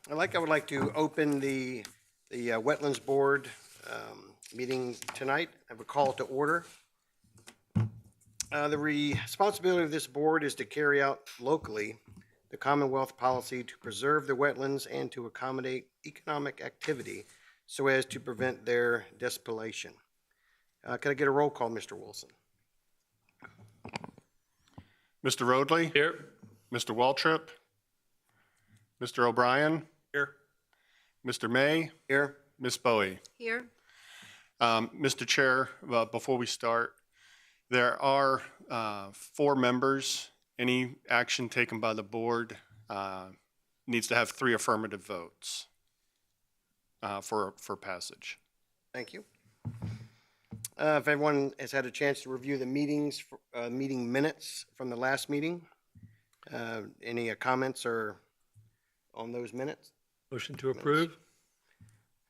I would like to open the Wetlands Board meeting tonight. I have a call to order. The responsibility of this board is to carry out locally the Commonwealth policy to preserve the wetlands and to accommodate economic activity so as to prevent their depopulation. Can I get a roll call, Mr. Wilson? Mr. Roadley? Here. Mr. Waltrip? Mr. O'Brien? Here. Mr. May? Here. Ms. Bowie? Here. Mr. Chair, before we start, there are 4 members. Any action taken by the board needs to have 3 affirmative votes for passage. Thank you. If everyone has had a chance to review the meeting minutes from the last meeting, any comments or on those minutes? Motion to approve.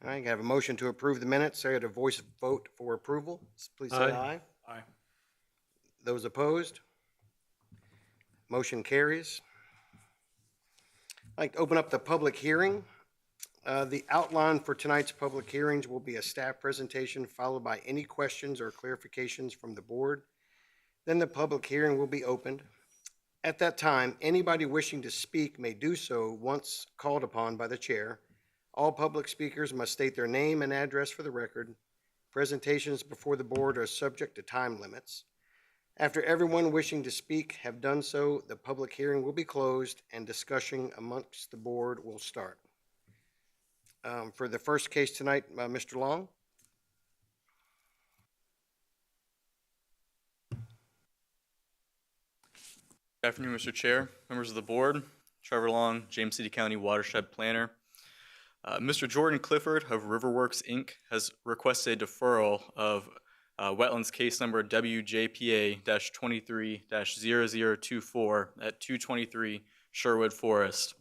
All right, I have a motion to approve the minutes. I had a voice vote for approval. Please say aye. Aye. Those opposed? Motion carries. I'd like to open up the public hearing. The outline for tonight's public hearings will be a staff presentation followed by any questions or clarifications from the board. Then the public hearing will be opened. At that time, anybody wishing to speak may do so once called upon by the chair. All public speakers must state their name and address for the record. Presentations before the board are subject to time limits. After everyone wishing to speak have done so, the public hearing will be closed and discussion amongst the board will start. For the first case tonight, Mr. Long. Good afternoon, Mr. Chair, members of the board. Trevor Long, James City County Watershed Planner. Mr. Jordan Clifford of Riverworks, Inc. has requested a deferral of wetlands case number WJPA-23-0024 at 223 Sherwood Forest.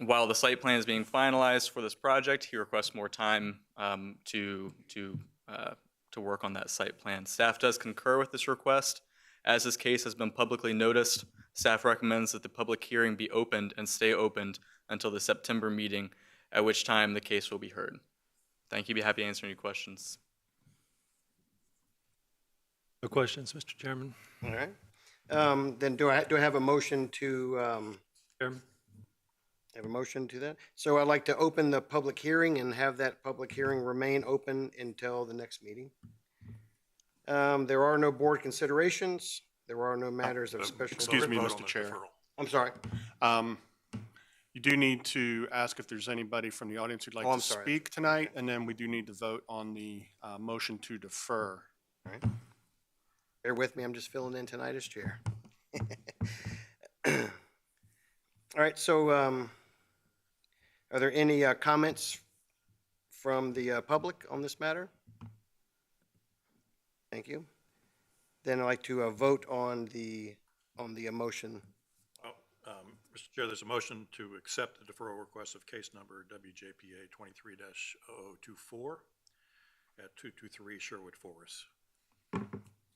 While the site plan is being finalized for this project, he requests more time to work on that site plan. Staff does concur with this request. As this case has been publicly noticed, staff recommends that the public hearing be opened and stay opened until the September meeting, at which time the case will be heard. Thank you. Be happy to answer any questions. No questions, Mr. Chairman. All right. Then do I have a motion to Chairman. have a motion to that? So I'd like to open the public hearing and have that public hearing remain open until the next meeting. There are no board considerations. There are no matters of special. Excuse me, Mr. Chair. I'm sorry. You do need to ask if there's anybody from the audience who'd like to speak tonight, and then we do need to vote on the motion to defer. All right. Bear with me, I'm just filling in tonight as chair. All right, so are there any comments from the public on this matter? Thank you. Then I'd like to vote on the motion. Mr. Chair, there's a motion to accept the deferral request of case number WJPA 23-0024 at 223 Sherwood Forest.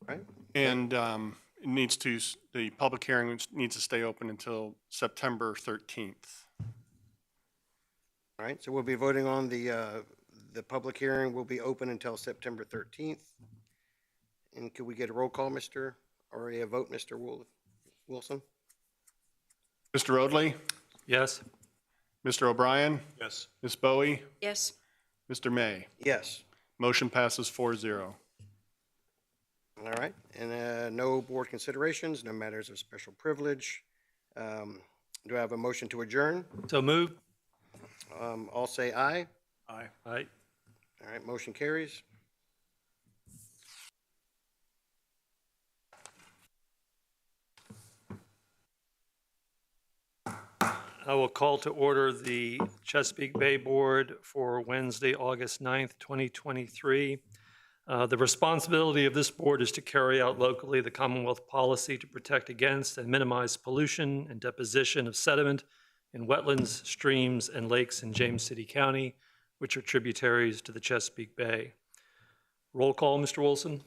Right. And the public hearing needs to stay open until September 13th. All right, so we'll be voting on the public hearing will be open until September 13th. And could we get a roll call, or a vote, Mr. Wilson? Mr. Roadley? Yes. Mr. O'Brien? Yes. Ms. Bowie? Yes. Mr. May? Yes. Motion passes 4-0. All right, and no board considerations, no matters of special privilege. Do I have a motion to adjourn? So moved. All say aye. Aye. Aye. All right, motion carries. I will call to order the Chesapeake Bay Board for Wednesday, August 9th, 2023. The responsibility of this board is to carry out locally the Commonwealth policy to protect against and minimize pollution and deposition of sediment in wetlands, streams, and lakes in James City County, which are tributaries to the Chesapeake Bay. Roll call, Mr. Wilson.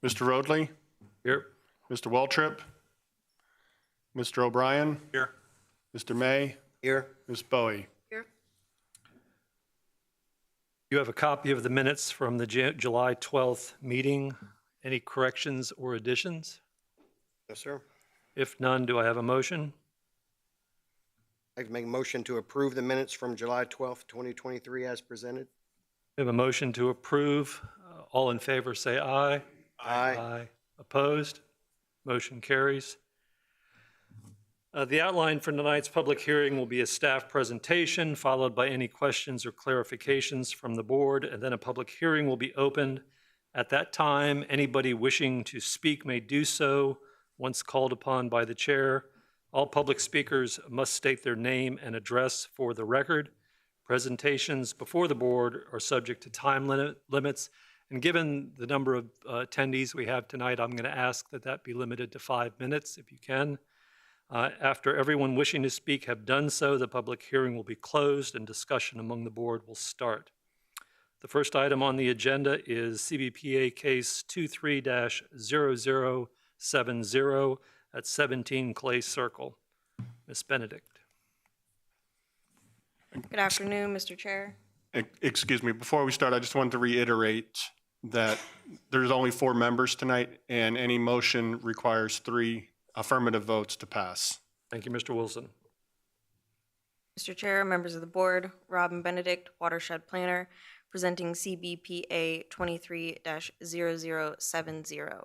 Mr. Roadley? Here. Mr. Waltrip? Mr. O'Brien, Here. Mr. May, Here. Ms. Bowie. You have a copy of the minutes from the July 12th meeting. Any corrections or additions? No, sir. If none, do I have a motion? I'd like to make a motion to approve the minutes from July 12th, 2023 as presented. We have a motion to approve. All in favor, say aye. Aye. Opposed? Motion carries. The outline for tonight's public hearing will be a staff presentation, followed by any questions or clarifications from the board, and then a public hearing will be opened. At that time, anybody wishing to speak may do so once called upon by the chair. All public speakers must state their name and address for the record. Presentations before the board are subject to time limits, and given the number of attendees we have tonight, I'm going to ask that that be limited to 5 minutes if you can. After everyone wishing to speak have done so, the public hearing will be closed and discussion among the board will start. The first item on the agenda is CBPA case 23-0070 at 17 Clay Circle. Ms. Benedict. Good afternoon, Mr. Chair. Excuse me, before we start, I just wanted to reiterate that there's only 4 members tonight, and any motion requires 3 affirmative votes to pass. Thank you, Mr. Wilson. Mr. Chair, members of the board, Robin Benedict, Watershed Planner, presenting CBPA 23-0070.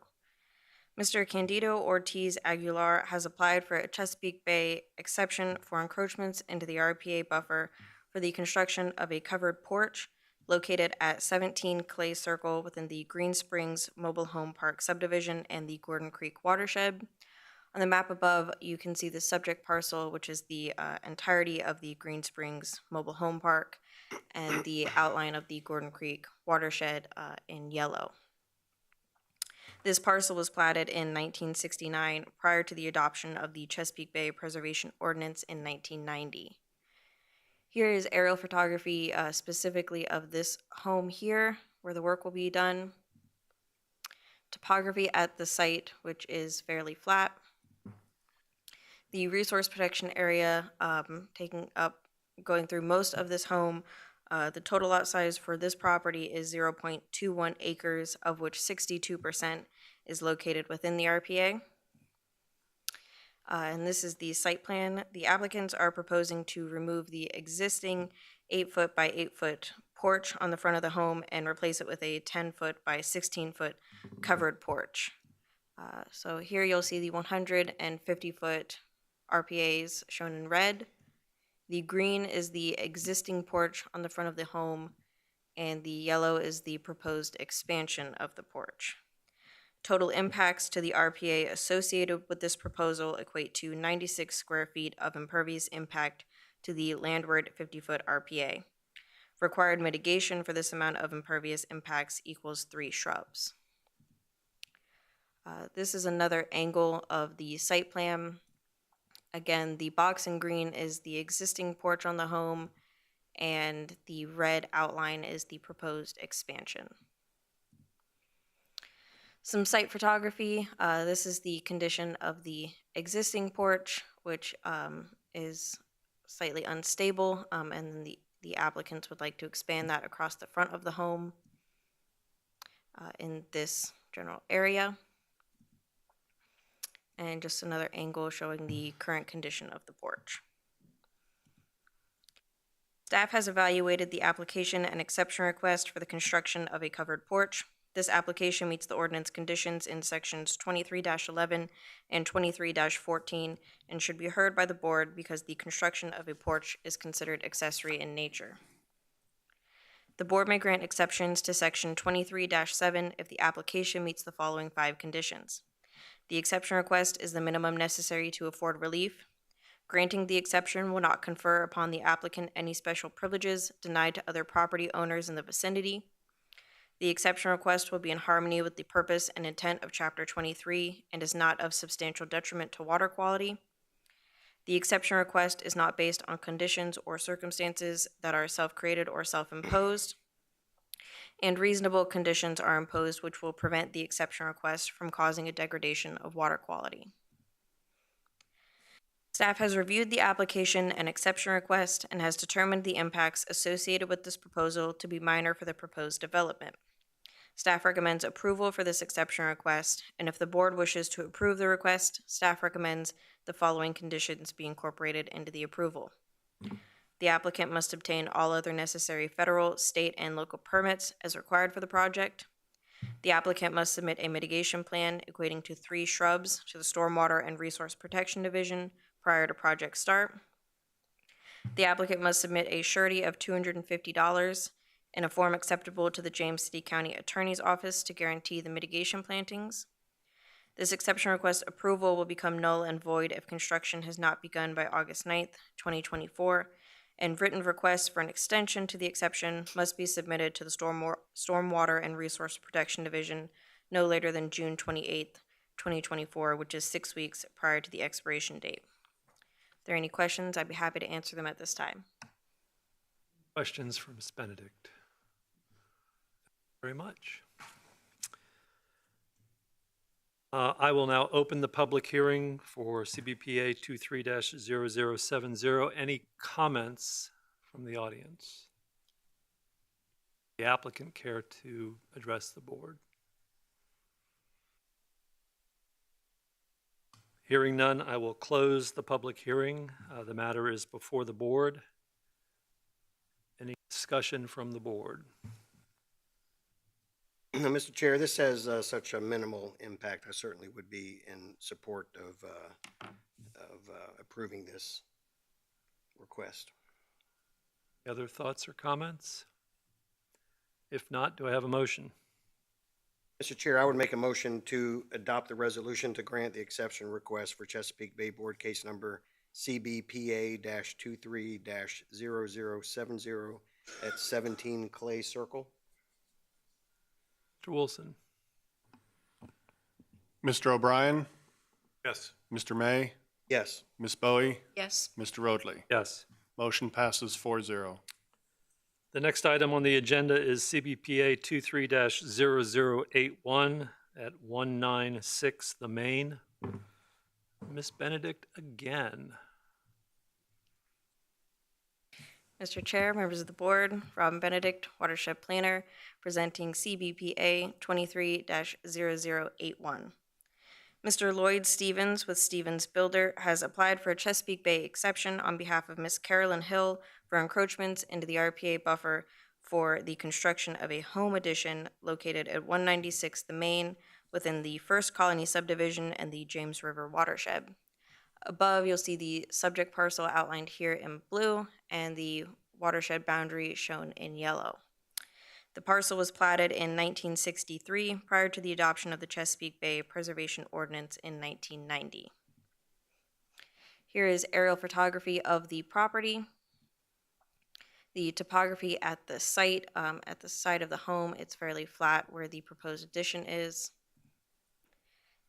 Mr. Candido Ortiz Aguilar has applied for a Chesapeake Bay exception for encroachments into the RPA buffer for the construction of a covered porch located at 17 Clay Circle within the Green Springs Mobile Home Park subdivision and the Gordon Creek watershed. On the map above, you can see the subject parcel, which is the entirety of the Green Springs Mobile Home Park, and the outline of the Gordon Creek watershed in yellow. This parcel was platted in 1969 prior to the adoption of the Chesapeake Bay Preservation Ordinance in 1990. Here is aerial photography specifically of this home here, where the work will be done. Topography at the site, which is fairly flat. The resource protection area going through most of this home. The total lot size for this property is 0.21 acres, of which 62% is located within the RPA. And this is the site plan. The applicants are proposing to remove the existing 8-foot by 8-foot porch on the front of the home and replace it with a 10-foot by 16-foot covered porch. So here you'll see the 150-foot RPAs shown in red. The green is the existing porch on the front of the home, and the yellow is the proposed expansion of the porch. Total impacts to the RPA associated with this proposal equate to 96 square feet of impervious impact to the landward 50-foot RPA. Required mitigation for this amount of impervious impacts equals 3 shrubs. This is another angle of the site plan. Again, the box in green is the existing porch on the home, and the red outline is the proposed expansion. Some site photography. This is the condition of the existing porch, which is slightly unstable, and then the applicants would like to expand that across the front of the home in this general area. And just another angle showing the current condition of the porch. Staff has evaluated the application and exception request for the construction of a covered porch. This application meets the ordinance conditions in sections 23-11 and 23-14 and should be heard by the board because the construction of a porch is considered accessory in nature. The board may grant exceptions to section 23-7 if the application meets the following 5 conditions. The exception request is the minimum necessary to afford relief. Granting the exception will not confer upon the applicant any special privileges denied to other property owners in the vicinity. The exception request will be in harmony with the purpose and intent of Chapter 23 and is not of substantial detriment to water quality. The exception request is not based on conditions or circumstances that are self-created or self-imposed. And reasonable conditions are imposed which will prevent the exception request from causing a degradation of water quality. Staff has reviewed the application and exception request and has determined the impacts associated with this proposal to be minor for the proposed development. Staff recommends approval for this exception request, and if the board wishes to approve the request, staff recommends the following conditions be incorporated into the approval. The applicant must obtain all other necessary federal, state, and local permits as required for the project. The applicant must submit a mitigation plan equating to 3 shrubs to the Stormwater and Resource Protection Division prior to project start. The applicant must submit a surety of $250 in a form acceptable to the James City County Attorney's Office to guarantee the mitigation plantings. This exception request approval will become null and void if construction has not begun by August 9th, 2024, and written requests for an extension to the exception must be submitted to the Stormwater and Resource Protection Division no later than June 28th, 2024, which is 6 weeks prior to the expiration date. If there are any questions, I'd be happy to answer them at this time. Questions for Ms. Benedict? Very much. I will now open the public hearing for CBPA 23-0070. Any comments from the audience? The applicant care to address the board? Hearing none, I will close the public hearing. The matter is before the board. Any discussion from the board? Mr. Chair, this has such a minimal impact. I certainly would be in support of approving this request. Other thoughts or comments? If not, do I have a motion? Mr. Chair, I would make a motion to adopt the resolution to grant the exception request for Chesapeake Bay Board case number CBPA-23-0070 at 17 Clay Circle. Mr. Wilson? Mr. O'Brien, Yes. Mr. May, Yes. Ms. Bowie, Yes. Mr. Roadley. Yes. Motion passes 4-0. The next item on the agenda is CBPA 23-0081 at 196 The Main. Ms. Benedict again. Mr. Chair, members of the board, Robin Benedict, Watershed Planner, presenting CBPA 23-0081. Mr. Lloyd Stevens with Stevens Builder has applied for a Chesapeake Bay exception on behalf of Ms. Carolyn Hill for encroachments into the RPA buffer for the construction of a home addition located at 196 The Main within the First Colony subdivision and the James River watershed. Above, you'll see the subject parcel outlined here in blue and the watershed boundary shown in yellow. The parcel was platted in 1963 prior to the adoption of the Chesapeake Bay Preservation Ordinance in 1990. Here is aerial photography of the property. The topography at the site of the home, it's fairly flat where the proposed addition is.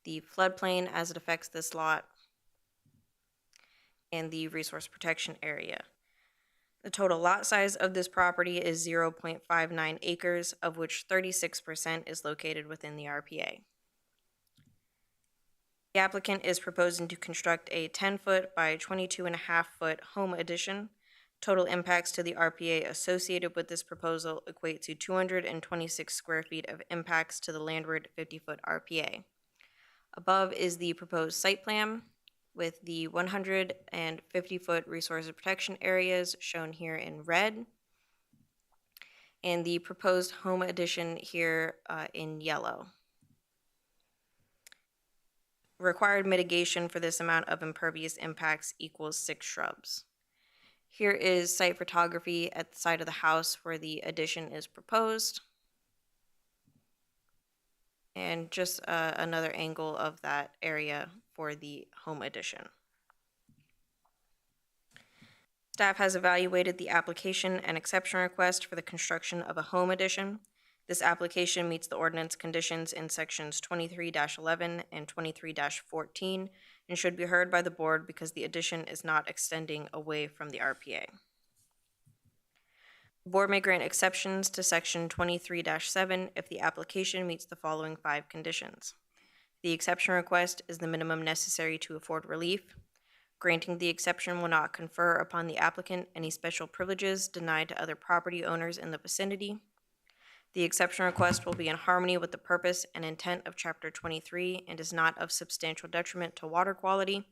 The floodplain as it affects this lot, and the resource protection area. The total lot size of this property is 0.59 acres, of which 36% is located within the RPA. The applicant is proposing to construct a 10-foot by 22.5-foot home addition. Total impacts to the RPA associated with this proposal equate to 226 square feet of impacts to the landward 50-foot RPA. Above is the proposed site plan with the 150-foot resource protection areas shown here in red, and the proposed home addition here in yellow. Required mitigation for this amount of impervious impacts equals 6 shrubs. Here is site photography at the side of the house where the addition is proposed, and just another angle of that area for the home addition. Staff has evaluated the application and exception request for the construction of a home addition. This application meets the ordinance conditions in sections 23-11 and 23-14 and should be heard by the board because the addition is not extending away from the RPA. The board may grant exceptions to section 23-7 if the application meets the following 5 conditions. The exception request is the minimum necessary to afford relief. Granting the exception will not confer upon the applicant any special privileges denied to other property owners in the vicinity. The exception request will be in harmony with the purpose and intent of Chapter 23 and is not of substantial detriment to water quality.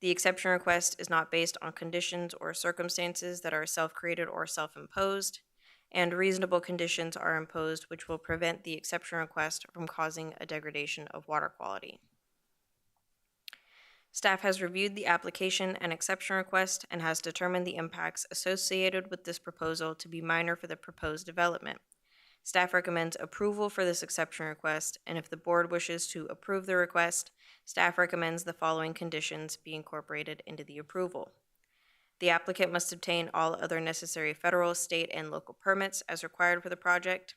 The exception request is not based on conditions or circumstances that are self-created or self-imposed, and reasonable conditions are imposed which will prevent the exception request from causing a degradation of water quality. Staff has reviewed the application and exception request and has determined the impacts associated with this proposal to be minor for the proposed development. Staff recommends approval for this exception request, and if the board wishes to approve the request, staff recommends the following conditions be incorporated into the approval. The applicant must obtain all other necessary federal, state, and local permits as required for the project.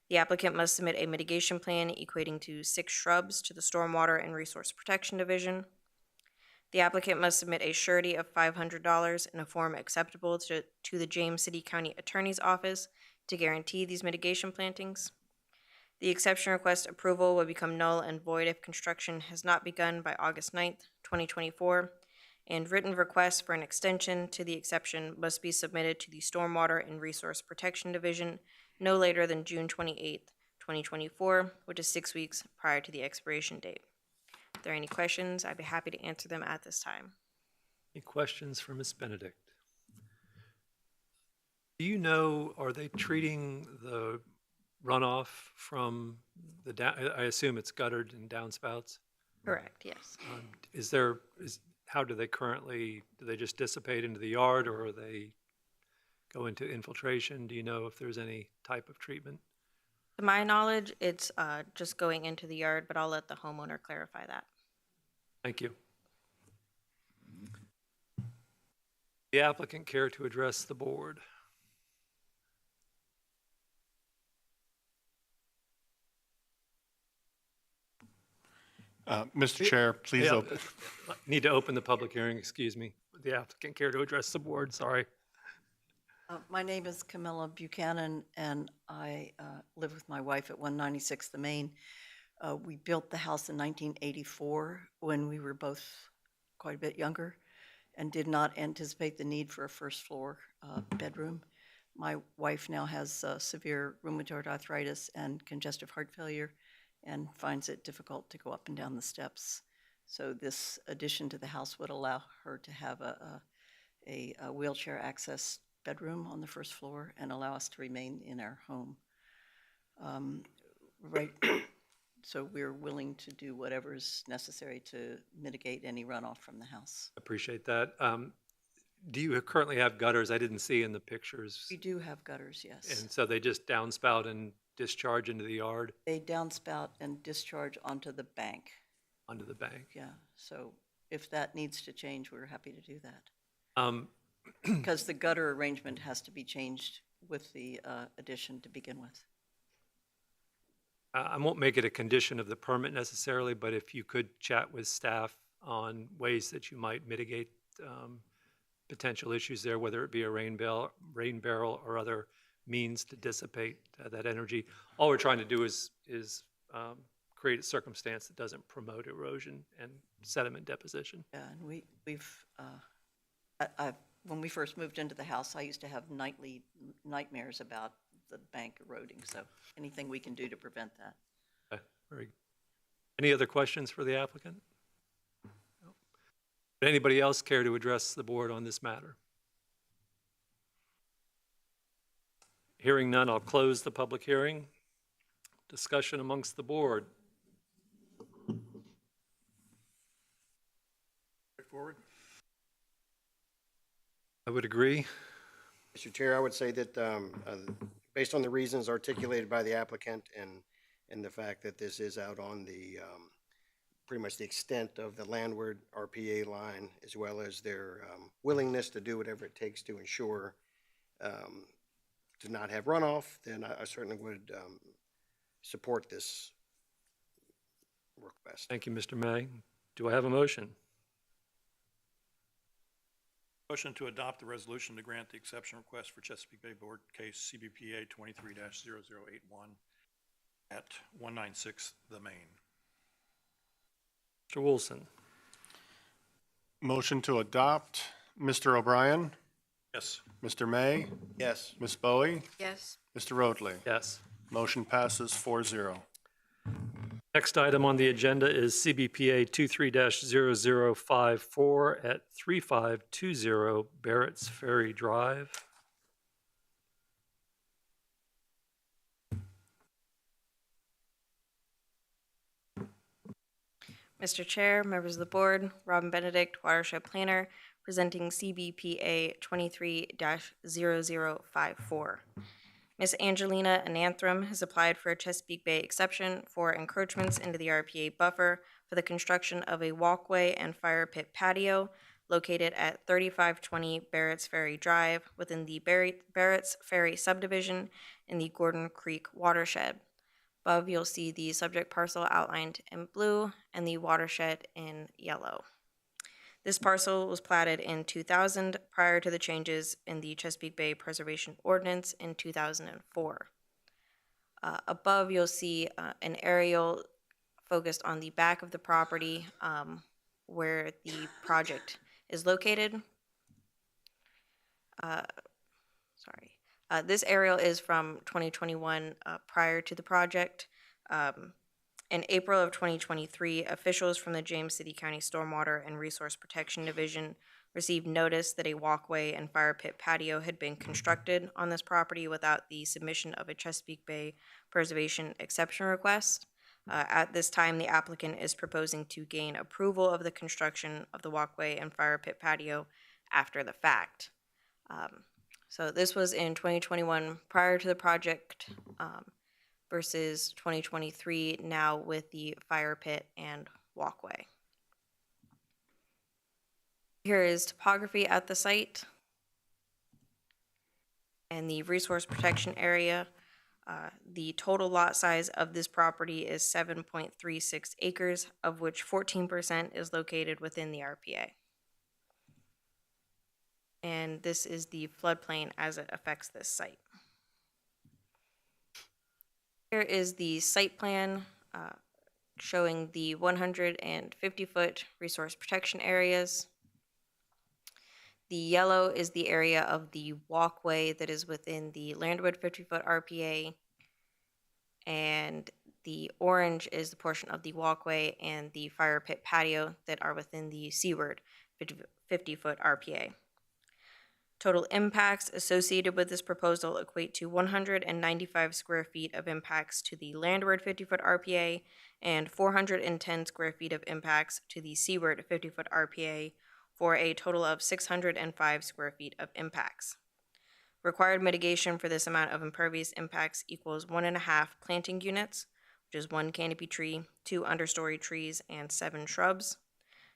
The applicant must submit a mitigation plan equating to 6 shrubs to the Stormwater and Resource Protection Division. The applicant must submit a surety of $500 in a form acceptable to the James City County Attorney's Office to guarantee these mitigation plantings. The exception request approval will become null and void if construction has not begun by August 9th, 2024, and written requests for an extension to the exception must be submitted to the Stormwater and Resource Protection Division no later than June 28th, 2024, which is 6 weeks prior to the expiration date. If there are any questions, I'd be happy to answer them at this time. Any questions for Ms. Benedict? Do you know, are they treating the runoff from the down, I assume it's guttered and downspouts? Correct, yes. How do they currently, do they just dissipate into the yard or they go into infiltration? Do you know if there's any type of treatment? To my knowledge, it's just going into the yard, but I'll let the homeowner clarify that. Thank you. The applicant care to address the board? Mr. Chair, please Yeah, open. Need to open the public hearing, excuse me. The applicant care to address the board, sorry. My name is Camilla Buchanan, and I live with my wife at 196 The Main. We built the house in 1984 when we were both quite a bit younger and did not anticipate the need for a first floor bedroom. My wife now has severe rheumatoid arthritis and congestive heart failure and finds it difficult to go up and down the steps. So this addition to the house would allow her to have a wheelchair access bedroom on the first floor and allow us to remain in our home. Right, so we're willing to do whatever is necessary to mitigate any runoff from the house. Appreciate that. Do you currently have gutters? I didn't see in the pictures. We do have gutters, yes. And so they just downspout and discharge into the yard, They downspout and discharge onto the bank, onto the bank? yeah. So if that needs to change, we're happy to do that. Um, Because the gutter arrangement has to be changed with the addition to begin with. I won't make it a condition of the permit necessarily, but if you could chat with staff on ways that you might mitigate potential issues there, whether it be a rain barrel or other means to dissipate that energy. All we're trying to do is create a circumstance that doesn't promote erosion and sediment deposition. Yeah, and we've when we first moved into the house, I used to have nightly nightmares about the bank eroding, so anything we can do to prevent that. Okay, very good. Any other questions for the applicant? No. Would anybody else care to address the board on this matter? Hearing none, I'll close the public hearing. Discussion amongst the board. Straightforward. I would agree. Mr. Chair, I would say that based on the reasons articulated by the applicant and the fact that this is out on the, pretty much the extent of the landward RPA line, as well as their willingness to do whatever it takes to ensure to not have runoff, then I certainly would support this request. Thank you, Mr. May. Do I have a motion? Motion to adopt the resolution to grant the exception request for Chesapeake Bay Board case CBPA 23-0081 at 196 The Main. Mr. Wilson. Motion to adopt, Mr. O'Brien, Yes. Mr. May, Yes. Ms. Bowie, Yes. Mr. Roadley. Yes. Motion passes 4-0. Next item on the agenda is CBPA 23-0054 at 3520 Barrett's Ferry Drive. Mr. Chair, members of the board, Robin Benedict, Watershed Planner, presenting CBPA 23-0054. Ms. Angelina Ananthram has applied for a Chesapeake Bay exception for encroachments into the RPA buffer for the construction of a walkway and fire pit patio located at 3520 Barrett's Ferry Drive within the Barrett's Ferry subdivision in the Gordon Creek watershed. Above, you'll see the subject parcel outlined in blue and the watershed in yellow. This parcel was platted in 2000 prior to the changes in the Chesapeake Bay Preservation Ordinance in 2004. Above, you'll see an aerial focused on the back of the property where the project is located. This aerial is from 2021 prior to the project. In April of 2023, officials from the James City County Stormwater and Resource Protection Division received notice that a walkway and fire pit patio had been constructed on this property without the submission of a Chesapeake Bay Preservation Exception request. At this time, the applicant is proposing to gain approval of the construction of the walkway and fire pit patio after the fact. So this was in 2021 prior to the project versus 2023 now with the fire pit and walkway. Here is topography at the site and the resource protection area. The total lot size of this property is 7.36 acres, of which 14% is located within the RPA. And this is the floodplain as it affects this site. Here is the site plan showing the 150-foot resource protection areas. The yellow is the area of the walkway that is within the landward 50-foot RPA, and the orange is the portion of the walkway and the fire pit patio that are within the seaward 50-foot RPA. Total impacts associated with this proposal equate to 195 square feet of impacts to the landward 50-foot RPA and 410 square feet of impacts to the seaward 50-foot RPA, for a total of 605 square feet of impacts. Required mitigation for this amount of impervious impacts equals 1.5 planting units, which is 1 canopy tree, 2 understory trees, and 7 shrubs.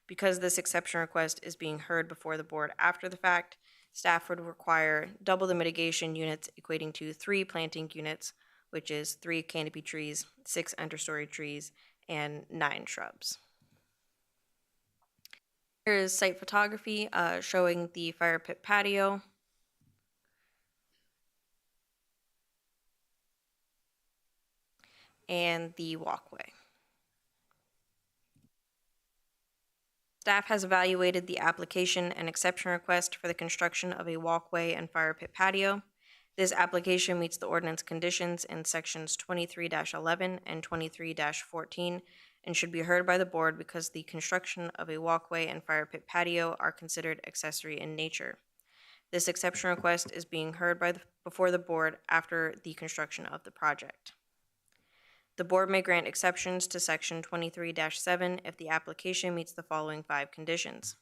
Because this exception request is being heard before the board after the fact, staff would require double the mitigation units, equating to 3 planting units, which is 3 canopy trees, 6 understory trees, and 9 shrubs. Here is site photography showing the fire pit patio. And the walkway. Staff has evaluated the application and exception request for the construction of a walkway and fire pit patio. This application meets the ordinance conditions in sections 23-11 and 23-14 and should be heard by the board because the construction of a walkway and fire pit patio are considered accessory in nature. This exception request is being heard before the board after the construction of the project. The board may grant exceptions to section 23-7 if the application meets the following 5 conditions.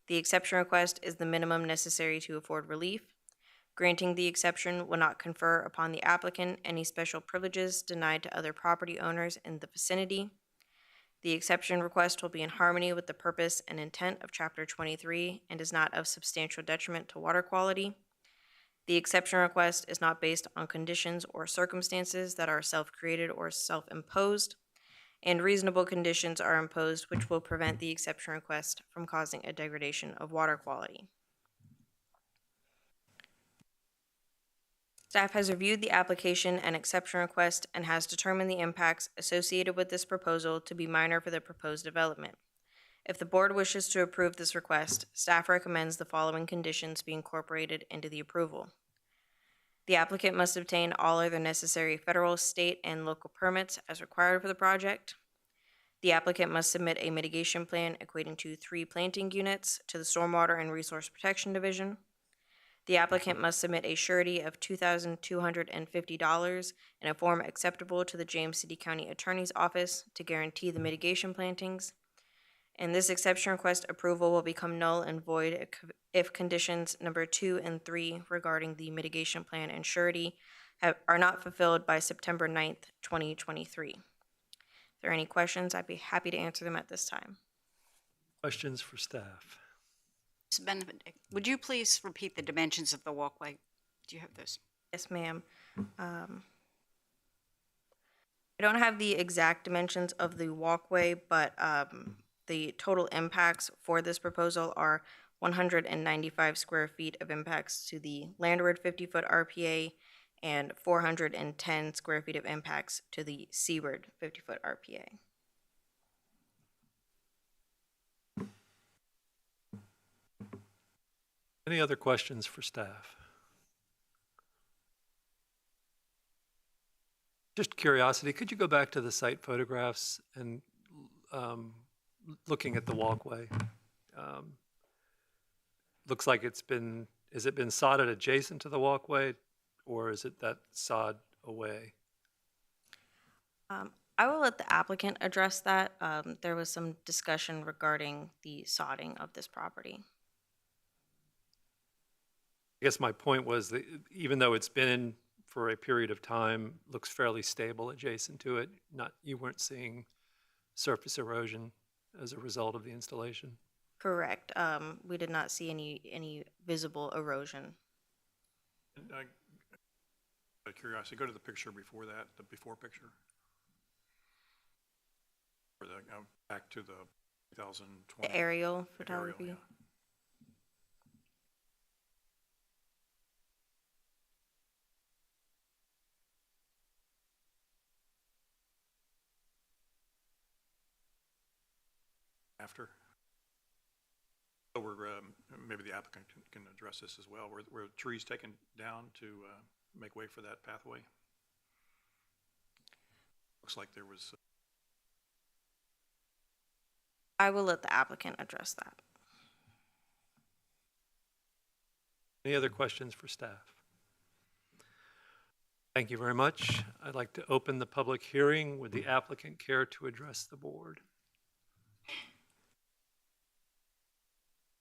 The exception request is the minimum necessary to afford relief. Granting the exception will not confer upon the applicant any special privileges denied to other property owners in the vicinity. The exception request will be in harmony with the purpose and intent of Chapter 23 and is not of substantial detriment to water quality. The exception request is not based on conditions or circumstances that are self-created or self-imposed, and reasonable conditions are imposed which will prevent the exception request from causing a degradation of water quality. Staff has reviewed the application and exception request and has determined the impacts associated with this proposal to be minor for the proposed development. If the board wishes to approve this request, staff recommends the following conditions be incorporated into the approval. The applicant must obtain all other necessary federal, state, and local permits as required for the project. The applicant must submit a mitigation plan equating to 3 planting units to the Stormwater and Resource Protection Division. The applicant must submit a surety of $2,250 in a form acceptable to the James City County Attorney's Office to guarantee the mitigation plantings. And this exception request approval will become null and void if conditions number 2 and 3 regarding the mitigation plan and surety are not fulfilled by September 9th, 2023. If there are any questions, I'd be happy to answer them at this time. Questions for staff? Ms. Benedict, would you please repeat the dimensions of the walkway? Do you have those? Yes, ma'am. I don't have the exact dimensions of the walkway, but the total impacts for this proposal are 195 square feet of impacts to the landward 50-foot RPA and 410 square feet of impacts to the seaward 50-foot RPA. Any other questions for staff? Just curiosity, could you go back to the site photographs and looking at the walkway? Looks like has it been sodded adjacent to the walkway, or is it that sod away? I will let the applicant address that. There was some discussion regarding the sodding of this property. I guess my point was that even though it's been in for a period of time, looks fairly stable adjacent to it. You weren't seeing surface erosion as a result of the installation? Correct. We did not see any visible erosion. And out of curiosity, go to the picture before that, the before picture. Or the, back to the 2020. The aerial aerial, photography. yeah. After. So we're, maybe the applicant can address this as well. Were trees taken down to make way for that pathway? Looks like there was. I will let the applicant address that. Any other questions for staff? Thank you very much. I'd like to open the public hearing. Would the applicant care to address the board?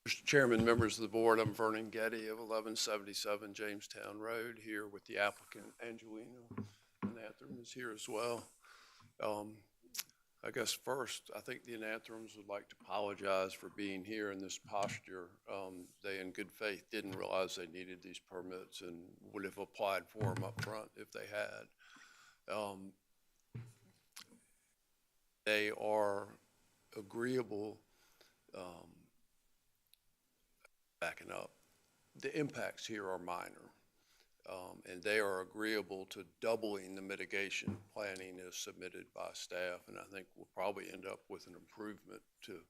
Mr. Chairman, members of the board, I'm Vernon Getty of 1177 Jamestown Road, here with the applicant. Angelina Anathem is here as well. I guess first, I think the Anathem's would like to apologize for being here in this posture. They, in good faith, didn't realize they needed these permits and would have applied for them up front if they had. They are agreeable. Backing up, the impacts here are minor, and they are agreeable to doubling the mitigation planning as submitted by staff, and I think we'll probably end up with an improvement to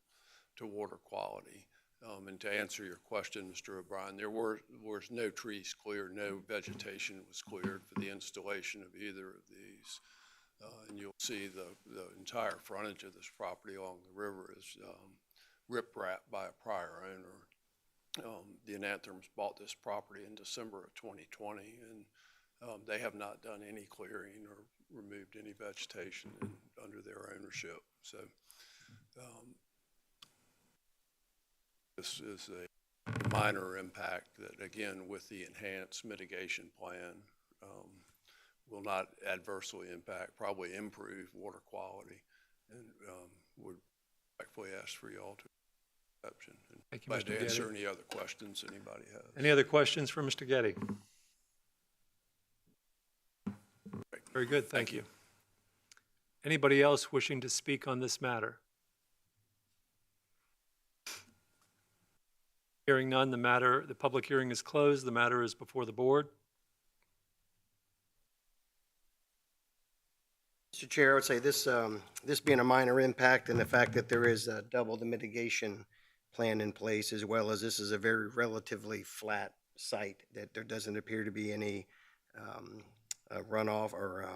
water quality. And to answer your question, Mr. O'Brien, there was no trees cleared, no vegetation was cleared for the installation of either of these. And you'll see the entire frontage of this property along the river is rip-wrapped by a prior owner. The Anathems bought this property in December of 2020, and they have not done any clearing or removed any vegetation under their ownership. So this is a minor impact that, again, with the enhanced mitigation plan, will not adversely impact, probably improve water quality, and would respectfully ask for y'all to exception. Thank you, Glad Mr. to answer Getty. any other questions anybody has. Any other questions for Mr. Getty? Very good, thank you. Anybody else wishing to speak on this matter? Hearing none, the public hearing is closed. The matter is before the board. Mr. Mr. Chair, I would say this, this being a minor impact and the fact that there is double the mitigation plan in place, as well as this is a very relatively flat site, that there doesn't appear to be any runoff or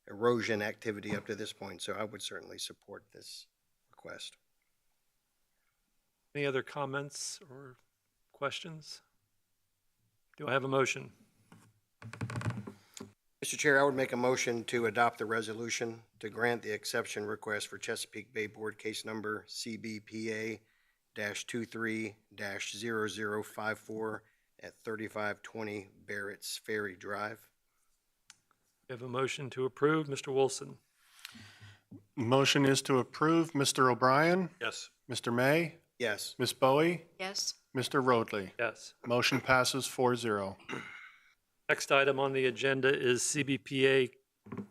erosion activity up to this point. So I would certainly support this request. Any other comments or questions? Do I have a motion? Mr. Chair, I would make a motion to adopt the resolution to grant the exception request for Chesapeake Bay Board case number CBPA-23-0054 at 3520 Barrett's Ferry Drive. We have a motion to approve. Mr. Wilson? Motion is to approve. Mr. O'Brien? Yes. Mr. May? Yes. Ms. Bowie? Yes. Mr. Roadley? Yes. Motion passes 4-0. Next item on the agenda is CBPA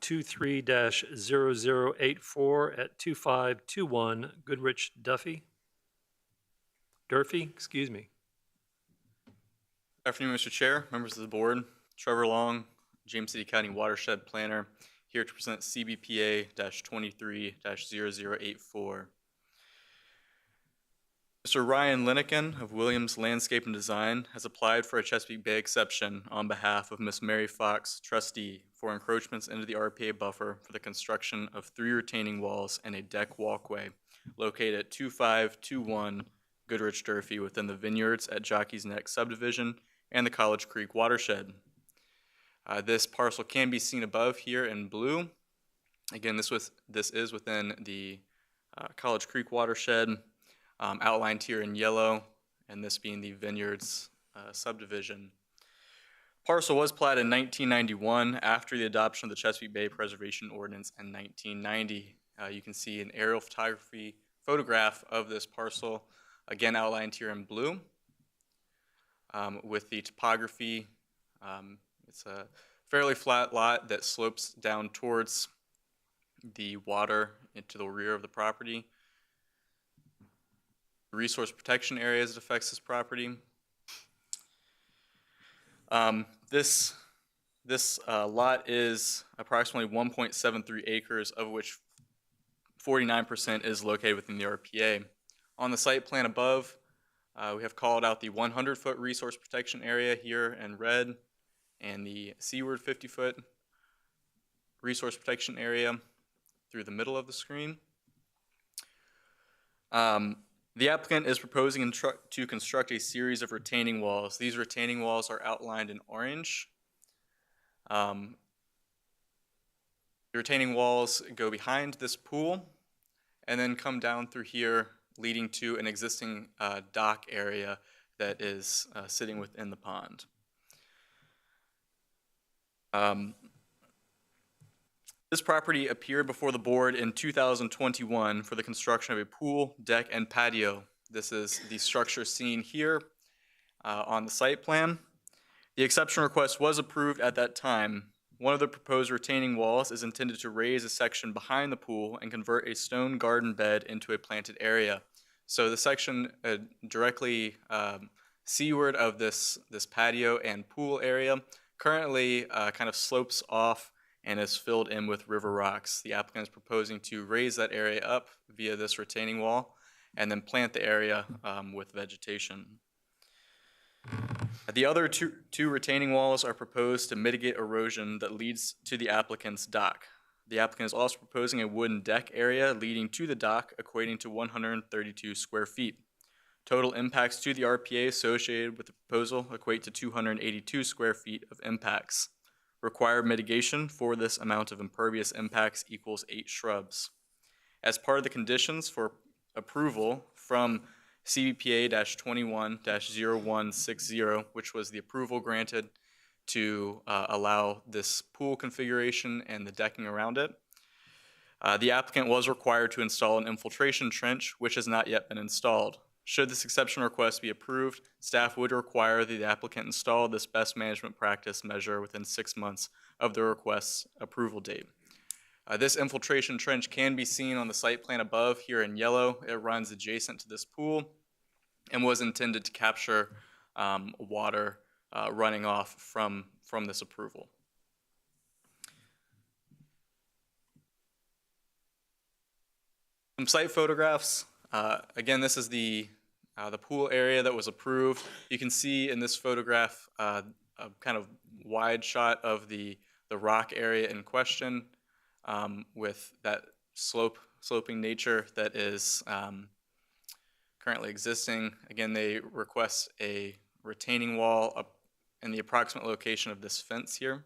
23-0084 at 2521 Goodrich Durfee, excuse me. Good afternoon, Mr. Chair, members of the board. Trevor Long, James City County Watershed Planner, here to present CBPA-23-0084. Mr. Ryan Linnekin of Williams Landscape and Design has applied for a Chesapeake Bay exception on behalf of Miss Mary Fox, trustee, for encroachments into the RPA buffer for the construction of 3 retaining walls and a deck walkway located at 2521 Goodrich Durfee within the vineyards at Jockey's Neck subdivision and the College Creek watershed. This parcel can be seen above here in blue. Again, this is within the College Creek watershed, outlined here in yellow, and this being the vineyards subdivision. Parcel was platted in 1991 after the adoption of the Chesapeake Bay Preservation Ordinance in 1990. You can see an aerial photograph of this parcel, again outlined here in blue, with the topography. It's a fairly flat lot that slopes down towards the water into the rear of the property. The resource protection areas that affects this property. This lot is approximately 1.73 acres, of which 49% is located within the RPA. On the site plan above, we have called out the 100-foot resource protection area here in red, and the seaward 50-foot resource protection area through the middle of the screen. The applicant is proposing to construct a series of retaining walls. These retaining walls are outlined in orange. The retaining walls go behind this pool and then come down through here, leading to an existing dock area that is sitting within the pond. This property appeared before the board in 2021 for the construction of a pool, deck, and patio. This is the structure seen here on the site plan. The exception request was approved at that time. One of the proposed retaining walls is intended to raise a section behind the pool and convert a stone garden bed into a planted area. So the section directly seaward of this patio and pool area currently kind of slopes off and is filled in with river rocks. The applicant is proposing to raise that area up via this retaining wall and then plant the area with vegetation. The other two retaining walls are proposed to mitigate erosion that leads to the applicant's dock. The applicant is also proposing a wooden deck area leading to the dock, equating to 132 square feet. Total impacts to the RPA associated with the proposal equate to 282 square feet of impacts. Required mitigation for this amount of impervious impacts equals 8 shrubs. As part of the conditions for approval from CBPA-21-0160, which was the approval granted to allow this pool configuration and the decking around it, the applicant was required to install an infiltration trench, which has not yet been installed. Should this exception request be approved, staff would require that the applicant install this best management practice measure within 6 months of the request's approval date. This infiltration trench can be seen on the site plan above here in yellow. It runs adjacent to this pool and was intended to capture water running off from this approval. Some site photographs. Again, this is the pool area that was approved. You can see in this photograph a kind of wide shot of the rock area in question with that sloping nature that is currently existing. Again, they request a retaining wall up in the approximate location of this fence here.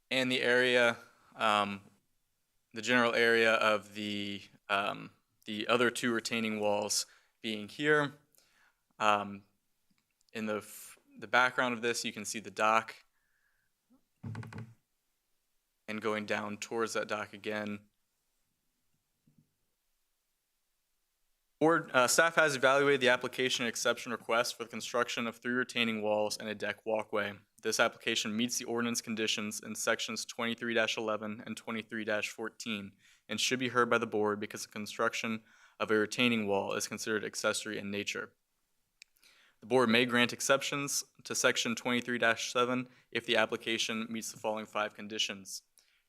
And the area, the general area of the other two retaining walls being here. In the background of this, you can see the dock, and going down towards that dock again. Board staff has evaluated the application and exception request for the construction of 3 retaining walls and a deck walkway. This application meets the ordinance conditions in sections 23-11 and 23-14 and should be heard by the board because the construction of a retaining wall is considered accessory in nature. The board may grant exceptions to section 23-7 if the application meets the following 5 conditions.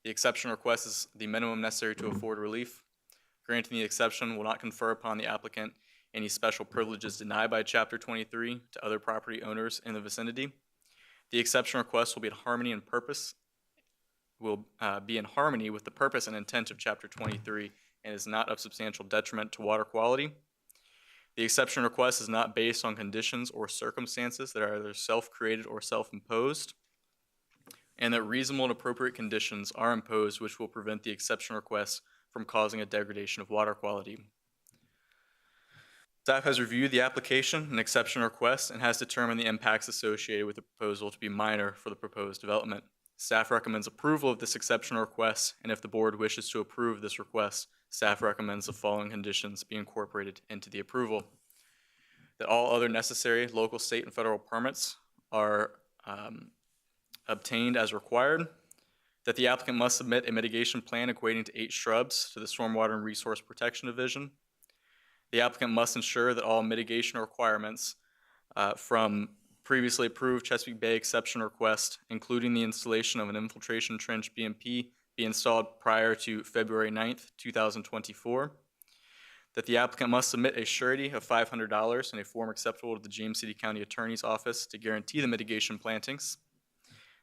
The exception request is the minimum necessary to afford relief. Granting the exception will not confer upon the applicant any special privileges denied by Chapter 23 to other property owners in the vicinity. The exception request will be in harmony and purpose, will be in harmony with the purpose and intent of Chapter 23 and is not of substantial detriment to water quality. The exception request is not based on conditions or circumstances that are either self-created or self-imposed, and that reasonable and appropriate conditions are imposed which will prevent the exception request from causing a degradation of water quality. Staff has reviewed the application and exception request and has determined the impacts associated with the proposal to be minor for the proposed development. Staff recommends approval of this exception request, and if the board wishes to approve this request, staff recommends the following conditions be incorporated into the approval. That all other necessary local, state, and federal permits are obtained as required. That the applicant must submit a mitigation plan equating to 8 shrubs to the Stormwater and Resource Protection Division. The applicant must ensure that all mitigation requirements from previously approved Chesapeake Bay exception request, including the installation of an infiltration trench BMP, be installed prior to February 9th, 2024. That the applicant must submit a surety of $500 in a form acceptable to the James City County Attorney's Office to guarantee the mitigation plantings.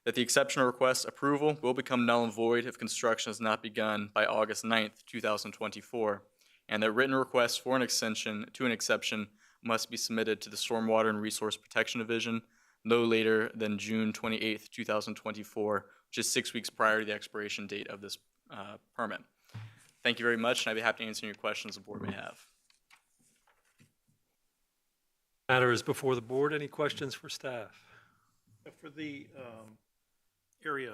That the exception request approval will become null and void if construction is not begun by August 9th, 2024, and that written requests for an extension to an exception must be submitted to the Stormwater and Resource Protection Division no later than June 28th, 2024, which is 6 weeks prior to the expiration date of this permit. Thank you very much, and I'd be happy to answer any questions the board may have. Matter is before the board. Any questions for staff? For the area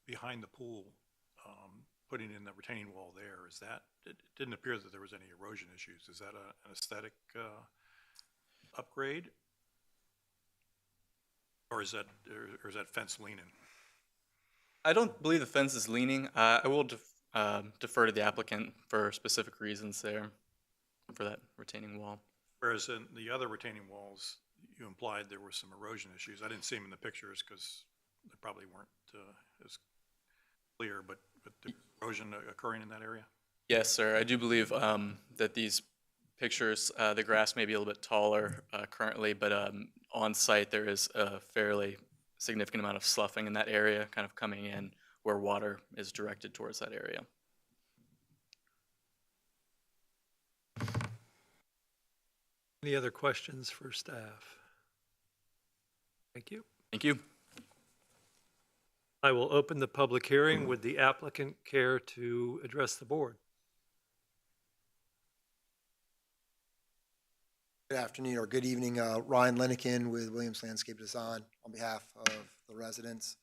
behind the pool, putting in the retaining wall there, is that, it didn't appear that there was any erosion issues. Is that an aesthetic upgrade? Or is that fence leaning? I don't believe the fence is leaning. I will defer to the applicant for specific reasons there for that retaining wall. Whereas in the other retaining walls, you implied there were some erosion issues. I didn't see them in the pictures because they probably weren't as clear, but the erosion occurring in that area? Yes, sir. I do believe that these pictures, the grass may be a little bit taller currently, but on site there is a fairly significant amount of sloughing in that area, kind of coming in where water is directed towards that area. Any other questions for staff? Thank you. Thank you. I will open the public hearing. Would the applicant care to address the board? Good afternoon or good evening. Ryan Lenikin with Williams Landscape Design on behalf of the residents.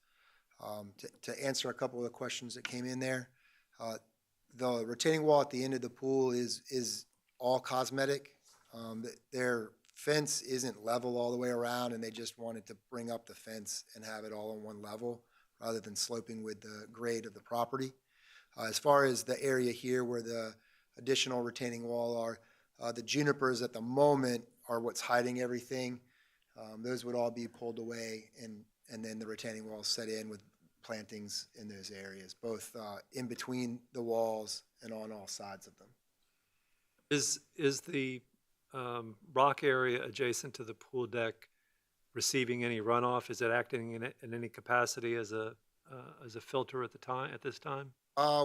To answer a couple of the questions that came in there, the retaining wall at the end of the pool is all cosmetic. Their fence isn't level all the way around, and they just wanted to bring up the fence and have it all on one level rather than sloping with the grade of the property. As far as the area here where the additional retaining wall are, the junipers at the moment are what's hiding everything. Those would all be pulled away, and then the retaining wall set in with plantings in those areas, both in between the walls and on all sides of them. Is the rock area adjacent to the pool deck receiving any runoff? Is it acting in any capacity as a filter at this time?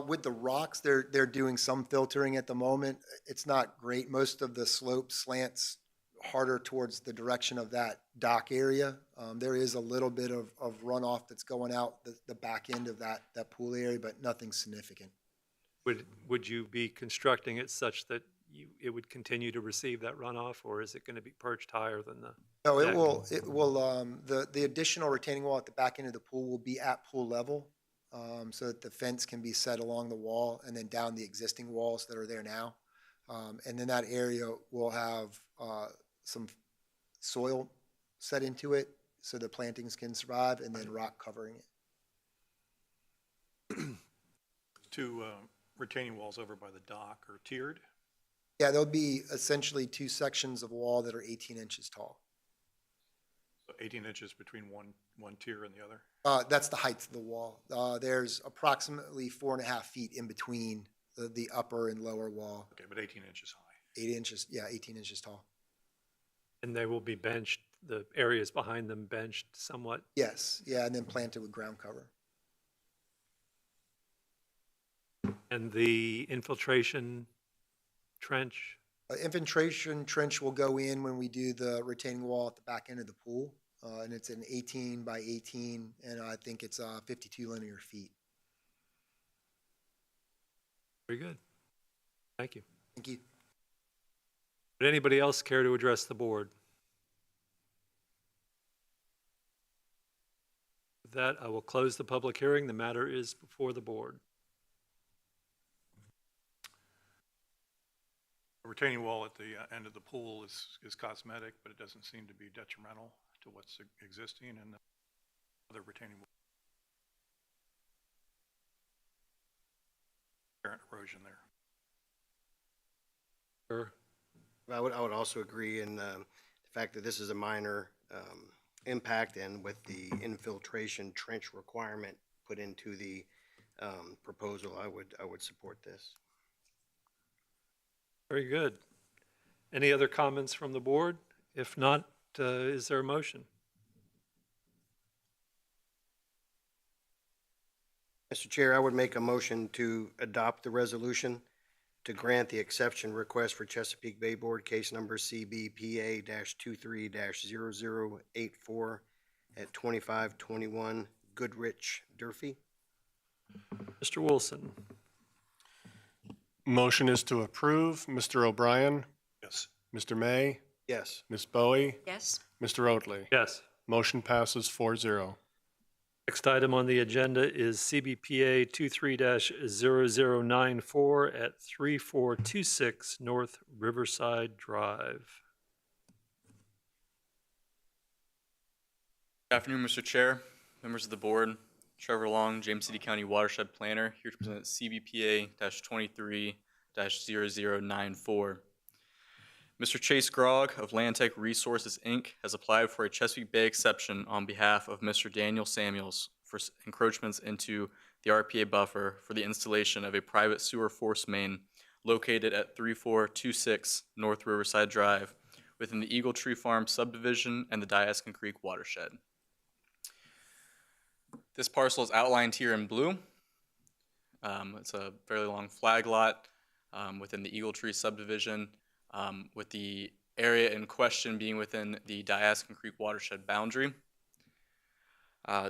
With the rocks, they're doing some filtering at the moment. It's not great. Most of the slope slants harder towards the direction of that dock area. There is a little bit of runoff that's going out the back end of that pool area, but nothing significant. Would you be constructing it such that it would continue to receive that runoff, or is it going to be perched higher than the? No, it deck? will, the additional retaining wall at the back end of the pool will be at pool level, so that the fence can be set along the wall and then down the existing walls that are there now. And then that area will have, some soil set into it so the plantings can survive, and then rock covering it. Two retaining walls over by the dock are tiered. Yeah, there'll be essentially two sections of wall that are 18 inches tall. So 18 inches between one tier and the other. That's the height of the wall. There's approximately 4.5 feet in between the upper and lower wall. Okay, but 18 inches high. 8 inches, yeah, 18 inches tall. And they will be benched, the areas behind them benched somewhat? Yes, yeah, and then planted with ground cover. And the infiltration trench? Infiltration trench will go in when we do the retaining wall at the back end of the pool. And it's an 18 by 18, and I think it's 52 linear feet. Very good. Thank you. Thank you. Would anybody else care to address the board? With that, I will close the public hearing. The matter is before the board. The retaining wall at the end of the pool is cosmetic, but it doesn't seem to be detrimental to what's existing, and the other retaining wall. Apparent erosion there. Sure. I would also agree in the fact that this is a minor impact, and with the infiltration trench requirement put into the proposal, I would support this. Very good. Any other comments from the board? If not, is there a motion? Mr. Chair, I would make a motion to adopt the resolution to grant the exception request for Chesapeake Bay Board case number CBPA-23-0084 at 2521 Goodrich, Durfee. Mr. Wilson? Motion is to approve. Mr. O'Brien, Yes. Mr. May, Yes. Ms. Bowie, Yes? Mr. Oatley. Yes. Motion passes 4-0. Next item on the agenda is CBPA 23-0094 at 3426 North Riverside Drive. Good afternoon, Mr. Chair, members of the board. Trevor Long, James City County Watershed Planner, here to present CBPA-23-0094. Mr. Chase Grogg of Landtech Resources, Inc. has applied for a Chesapeake Bay exception on behalf of Mr. Daniel Samuels for encroachments into the RPA buffer for the installation of a private sewer force main located at 3426 North Riverside Drive within the Eagle Tree Farm subdivision and the Diaskin Creek watershed. This parcel is outlined here in blue. It's a fairly long flag lot within the Eagle Tree subdivision, with the area in question being within the Diaskin Creek watershed boundary.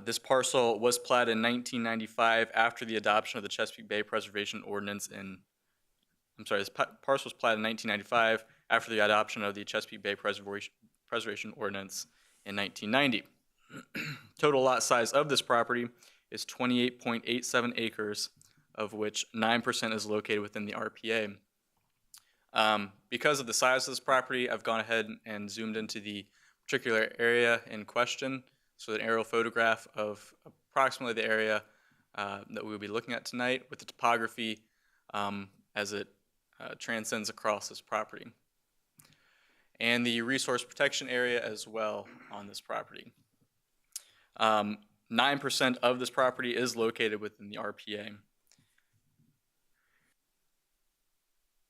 This parcel was platted in 1995 after the adoption of the Chesapeake Bay Preservation Ordinance this parcel was platted in 1995 after the adoption of the Chesapeake Bay Preservation Ordinance in 1990. Total lot size of this property is 28.87 acres, of which 9% is located within the RPA. Because of the size of this property, I've gone ahead and zoomed into the particular area in question. So an aerial photograph of approximately the area that we will be looking at tonight with the topography as it transcends across this property. And the resource protection area as well on this property. 9% of this property is located within the RPA.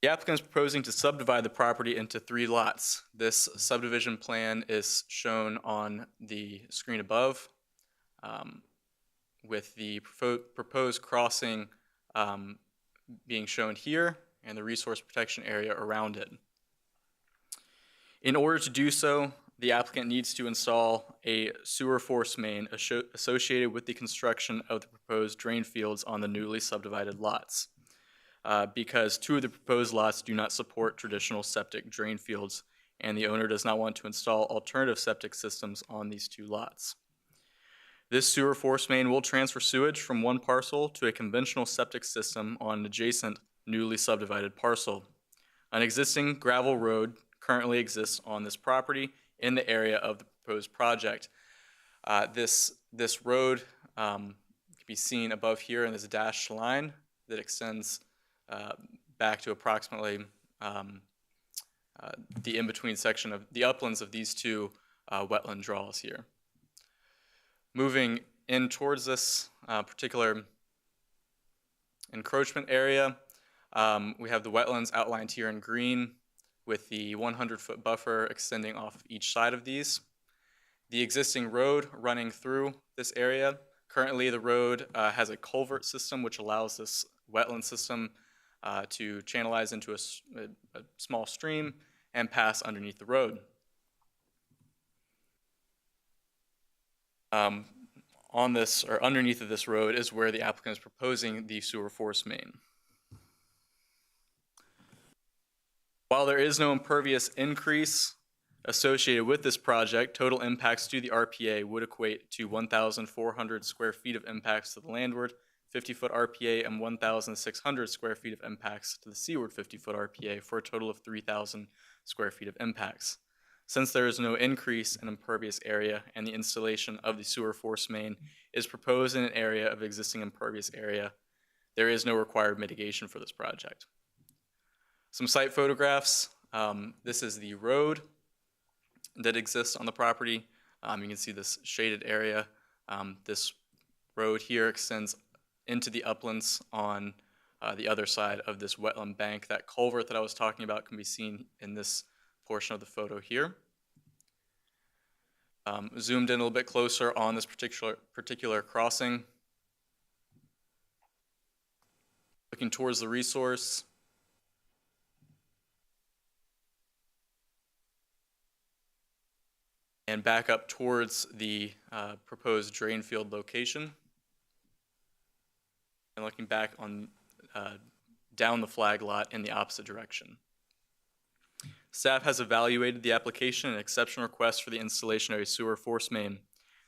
The applicant is proposing to subdivide the property into 3 lots. This subdivision plan is shown on the screen above, with the proposed crossing being shown here and the resource protection area around it. In order to do so, the applicant needs to install a sewer force main associated with the construction of the proposed drain fields on the newly subdivided lots. Because 2 of the proposed lots do not support traditional septic drain fields, and the owner does not want to install alternative septic systems on these 2 lots. This sewer force main will transfer sewage from one parcel to a conventional septic system on an adjacent newly subdivided parcel. An existing gravel road currently exists on this property in the area of the proposed project. This road can be seen above here in this dashed line that extends back to approximately the in-between section of the uplands of these 2 wetland draws here. Moving in towards this particular encroachment area, we have the wetlands outlined here in green with the 100-foot buffer extending off of each side of these. The existing road running through this area, currently the road has a culvert system which allows this wetland system to channelize into a small stream and pass underneath the road. On this, or underneath of this road, is where the applicant is proposing the sewer force main. While there is no impervious increase associated with this project, total impacts to the RPA would equate to 1,400 square feet of impacts to the landward 50-foot RPA and 1,600 square feet of impacts to the seaward 50-foot RPA, for a total of 3,000 square feet of impacts. Since there is no increase in impervious area and the installation of the sewer force main is proposed in an area of existing impervious area, there is no required mitigation for this project. Some site photographs. This is the road that exists on the property. You can see this shaded area. This road here extends into the uplands on the other side of this wetland bank. That culvert that I was talking about can be seen in this portion of the photo here. Zoomed in a little bit closer on this particular crossing. Looking towards the resource. And back up towards the proposed drain field location. And looking back on down the flag lot in the opposite direction. Staff has evaluated the application and exception request for the installation of a sewer force main.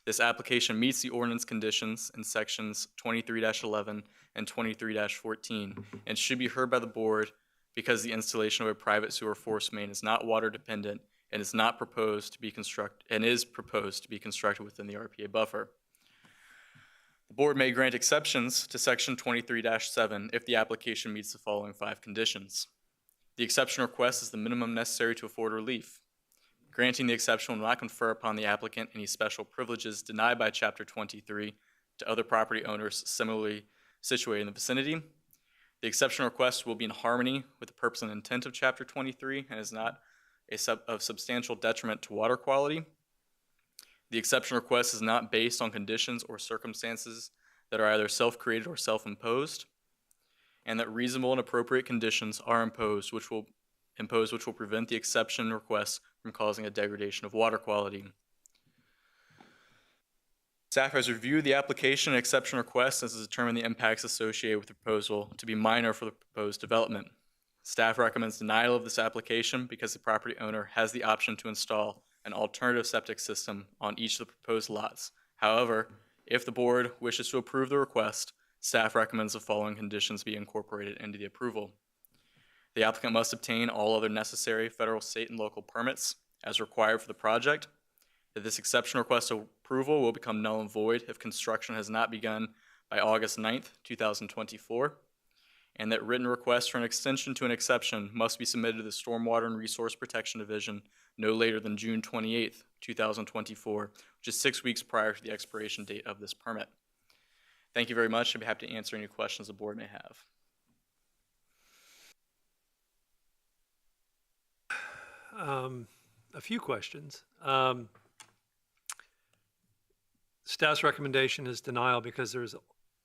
This application meets the ordinance conditions in sections 23-11 and 23-14 and should be heard by the board because the installation of a private sewer force main is not water dependent and is proposed to be constructed within the RPA buffer. The board may grant exceptions to section 23-7 if the application meets the following 5 conditions. The exception request is the minimum necessary to afford relief. Granting the exception will not confer upon the applicant any special privileges denied by Chapter 23 to other property owners similarly situated in the vicinity. The exception request will be in harmony with the purpose and intent of Chapter 23 and is not of substantial detriment to water quality. The exception request is not based on conditions or circumstances that are either self-created or self-imposed, and that reasonable and appropriate conditions are imposed which will prevent the exception request from causing a degradation of water quality. Staff has reviewed the application and exception request and has determined the impacts associated with the proposal to be minor for the proposed development. Staff recommends denial of this application because the property owner has the option to install an alternative septic system on each of the proposed lots. However, if the board wishes to approve the request, staff recommends the following conditions be incorporated into the approval. The applicant must obtain all other necessary federal, state, and local permits as required for the project. That this exception request approval will become null and void if construction has not begun by August 9th, 2024. and that written requests for an extension to an exception must be submitted to the Stormwater and Resource Protection Division no later than June 28th, 2024, which is 6 weeks prior to the expiration date of this permit. Thank you very much. I'd be happy to answer any questions the board may have. A few questions. Staff's recommendation is denial because there's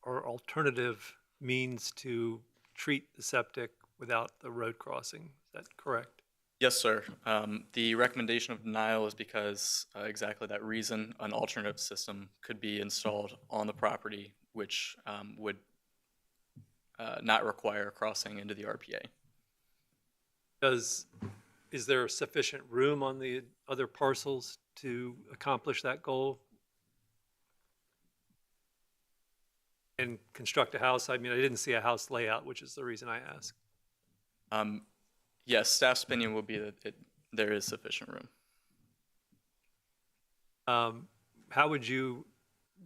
are alternative means to treat the septic without the road crossing. Is that correct? Yes, sir. The recommendation of denial is because exactly that reason, an alternative system could be installed on the property, which would not require crossing into the RPA. Is there sufficient room on the other parcels to accomplish that goal? And construct a house? I mean, I didn't see a house layout, which is the reason I asked. Yes, staff's opinion will be that there is sufficient room. How would you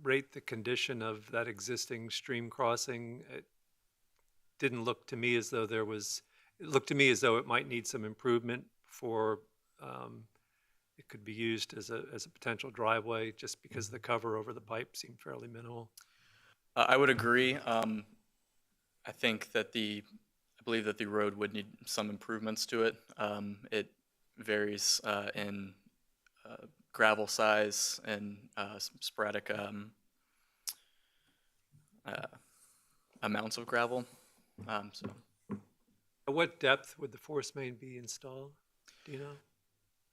rate the condition of that existing stream crossing? It didn't look to me as though there was, it looked to me as though it might need some improvement before it could be used as a potential driveway, just because the cover over the pipe seemed fairly minimal. I would agree. I think that I believe that the road would need some improvements to it. It varies in gravel size and sporadic amounts of gravel. So At what depth would the force main be installed? Do you know?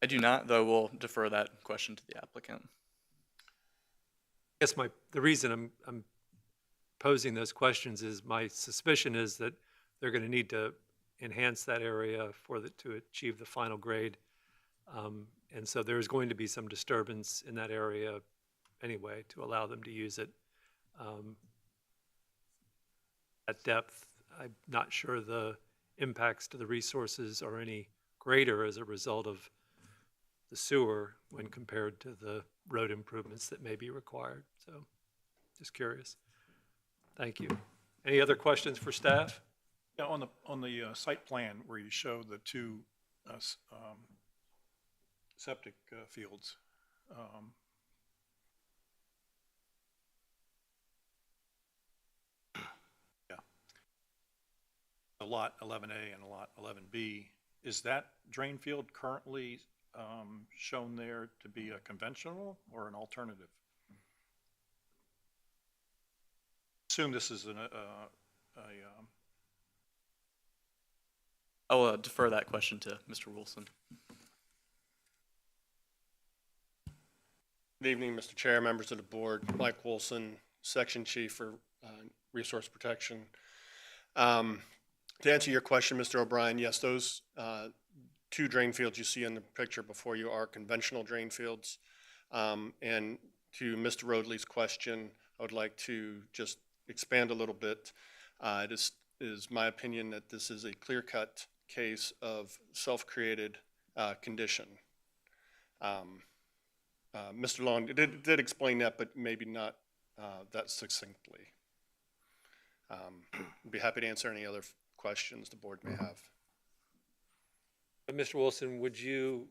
I do not, though we'll defer that question to the applicant. I guess the reason I'm posing those questions is my suspicion is that they're going to need to enhance that area to achieve the final grade. And so there's going to be some disturbance in that area anyway to allow them to use it. At depth, I'm not sure the impacts to the resources are any greater as a result of the sewer when compared to the road improvements that may be required. So just curious. Thank you. Any other questions for staff? Yeah, on the site plan where you show the two septic fields, yeah, the lot 11A and lot 11B, is that drain field currently shown there to be a conventional or an alternative? Assume this is I'll defer that question to Mr. Wilson. Good evening, Mr. Chair, members of the board. Mike Wilson, Section Chief for Resource Protection. To answer your question, Mr. O'Brien, yes, those two drain fields you see in the picture before you are conventional drain fields. And to Mr. Roadley's question, I would like to just expand a little bit. It is my opinion that this is a clear-cut case of self-created condition. Mr. Long did explain that, but maybe not that succinctly. I'd be happy to answer any other questions the board may have. Mr. Wilson, would you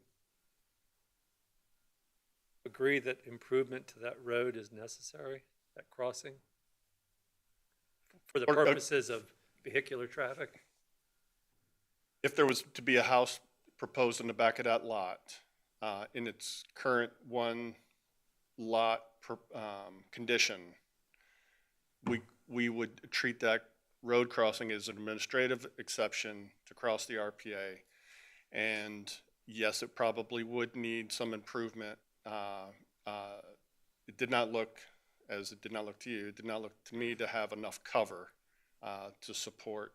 agree that improvement to that road is necessary, that crossing, for the purposes of vehicular traffic? If there was to be a house proposed in the back of that lot, in its current one lot condition, we would treat that road crossing as an administrative exception to cross the RPA. And yes, it probably would need some improvement. It did not look, as it did not look to you, it did not look to me to have enough cover to support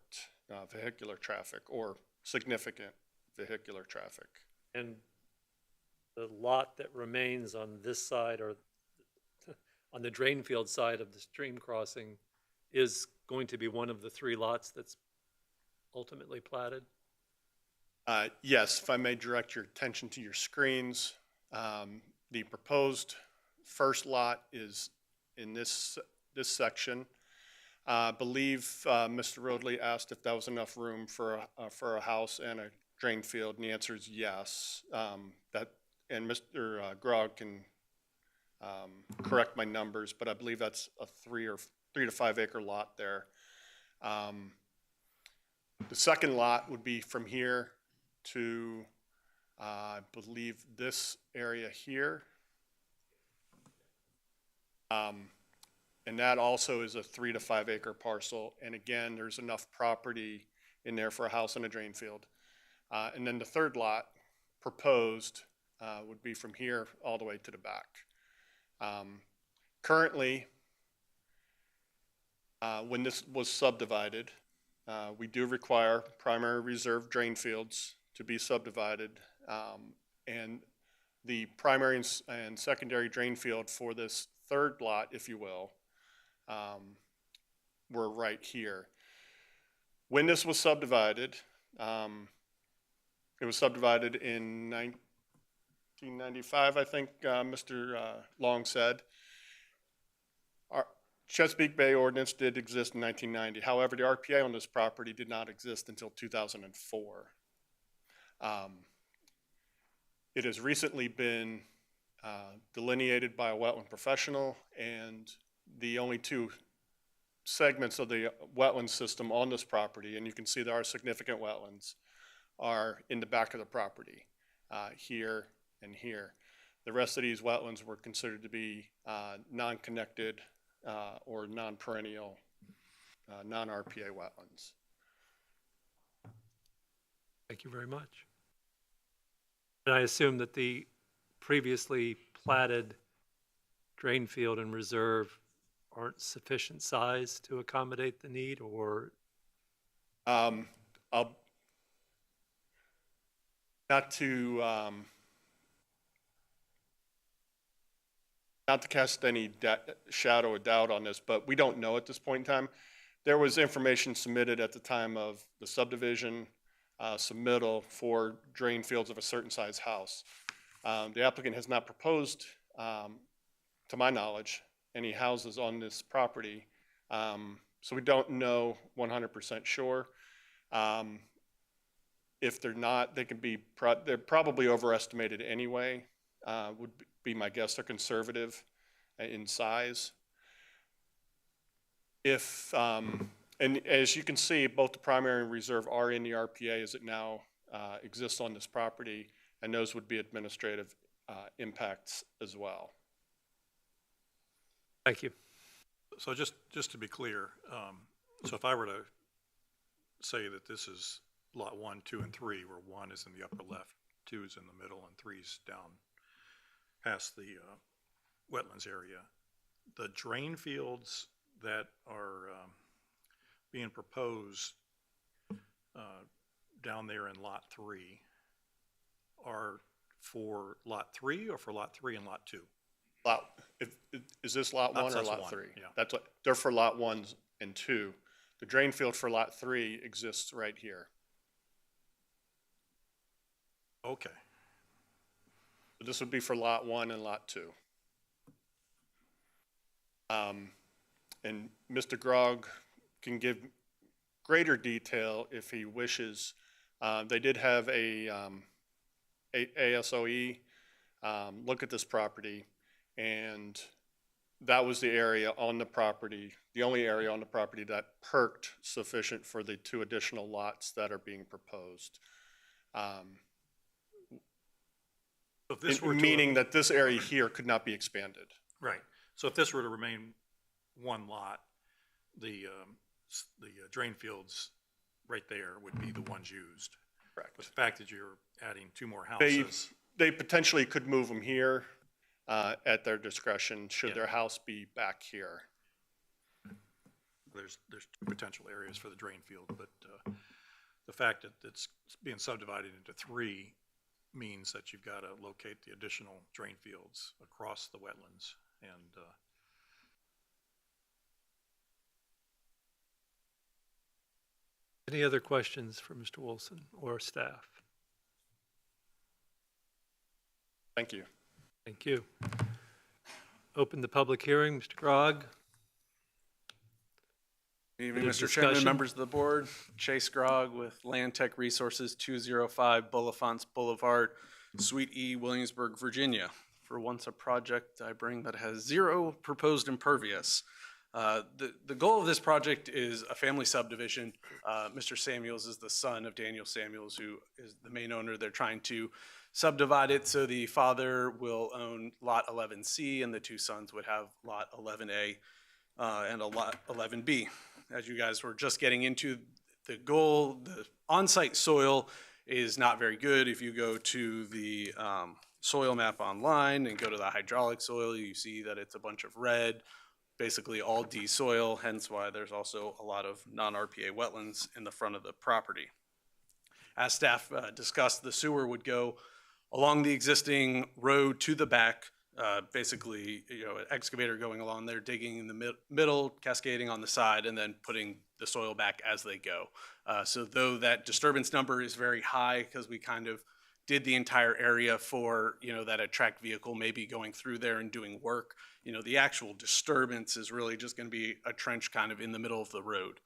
vehicular traffic or significant vehicular traffic. And the lot that remains on this side, or on the drain field side of the stream crossing, is going to be one of the three lots that's ultimately platted? Yes, if I may direct your attention to your screens. The proposed first lot is in this section. I believe Mr. Roadley asked if that was enough room for a house and a drain field, and the answer is yes. And Mr. Grog can correct my numbers, but I believe that's a 3 to 5 acre lot there. The second lot would be from here to, I believe, this area here. And that also is a 3 to 5 acre parcel. And again, there's enough property in there for a house and a drain field. And then the third lot proposed would be from here all the way to the back. Currently, when this was subdivided, we do require primary reserve drain fields to be subdivided. And the primary and secondary drain field for this third lot, if you will, were right here. When this was subdivided, it was subdivided in 1995, I think Mr. Long said. Our Chesapeake Bay ordinance did exist in 1990. However, the RPA on this property did not exist until 2004. It has recently been delineated by a wetland professional, and the only two segments of the wetland system on this property, and you can see there are significant wetlands, are in the back of the property, here and here. The rest of these wetlands were considered to be non-connected or non-perennial, non-RPA wetlands. Thank you very much. And I assume that the previously platted drain field and reserve aren't sufficient size to accommodate the need, or? I'll not to cast any shadow of doubt on this, but we don't know at this point in time. There was information submitted at the time of the subdivision submittal for drain fields of a certain size house. The applicant has not proposed, to my knowledge, any houses on this property, so we don't know 100% sure. If they're not, they can be, they're probably overestimated anyway, would be my guess. They're conservative in size. If, and as you can see, both the primary and reserve are in the RPA as it now exists on this property, and those would be administrative impacts as well. Thank you. So just to be clear, so if I were to say that this is lot 1, 2, and 3, where 1 is in the upper left, 2 is in the middle, and 3 is down past the wetlands area, the drain fields that are being proposed down there in lot 3 are for lot 3 or for lot 3 and lot 2? Is this lot 1 or That's lot one, 3? yeah. That's what, they're for lot 1 and 2. The drain field for lot 3 exists right here. Okay. So this would be for lot 1 and lot 2. And Mr. Grog can give greater detail if he wishes. They did have a ASOE look at this property, and that was the area on the property, the only area on the property that perked sufficient for the 2 additional lots that are being proposed. So if this were to, Meaning that this area here could not be expanded. right. So if this were to remain one lot, the drain fields right there would be the ones used. Correct. But the fact that you're adding 2 more houses. They potentially could move them here at their discretion, should Yeah. their house be back here. There's 2 potential areas for the drain field, but the fact that it's being subdivided into 3 means that you've got to locate the additional drain fields across the wetlands. And Any other questions for Mr. Wilson or staff? Thank you. Thank you. Open the public hearing. Mr. Grog? Evening, Bit of Mr. Chairman, discussion? members of the board. Chase Grog with Land Tech Resources, 205 Bullifonts Boulevard, Suite E, Williamsburg, Virginia. For once a project I bring that has 0 proposed impervious. The goal of this project is a family subdivision. Mr. Samuels is the son of Daniel Samuels, who is the main owner. They're trying to subdivide it so the father will own Lot 11C and the 2 sons would have Lot 11A and a Lot 11B. As you guys were just getting into, the goal, the on-site soil is not very good. If you go to the soil map online and go to the hydraulic soil, you see that it's a bunch of red, basically all D soil, hence why there's also a lot of non-RPA wetlands in the front of the property. As staff discussed, the sewer would go along the existing road to the back, basically, an excavator going along there, digging in the middle, cascading on the side, and then putting the soil back as they go. So though that disturbance number is very high, because we kind of did the entire area for, that a tracked vehicle may be going through there and doing work, the actual disturbance is really just going to be a trench kind of in the middle of the road.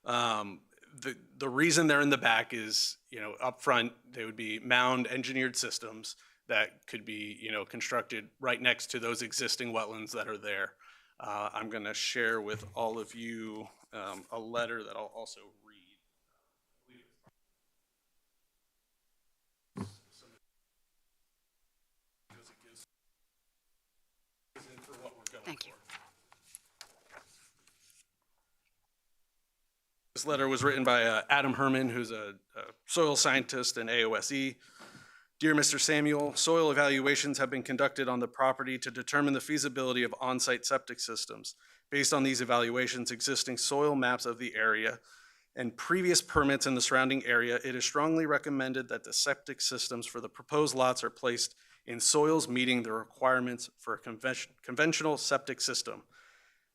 The reason they're in the back is, up front, they would be mound engineered systems that could be, constructed right next to those existing wetlands that are there. I'm going to share with all of you a letter that I'll also read. Thank you. This letter was written by Adam Herman, who's a soil scientist in AOSE. Dear Mr. Samuel, soil evaluations have been conducted on the property to determine the feasibility of on-site septic systems. Based on these evaluations, existing soil maps of the area, and previous permits in the surrounding area, it is strongly recommended that the septic systems for the proposed lots are placed in soils meeting the requirements for a conventional septic system.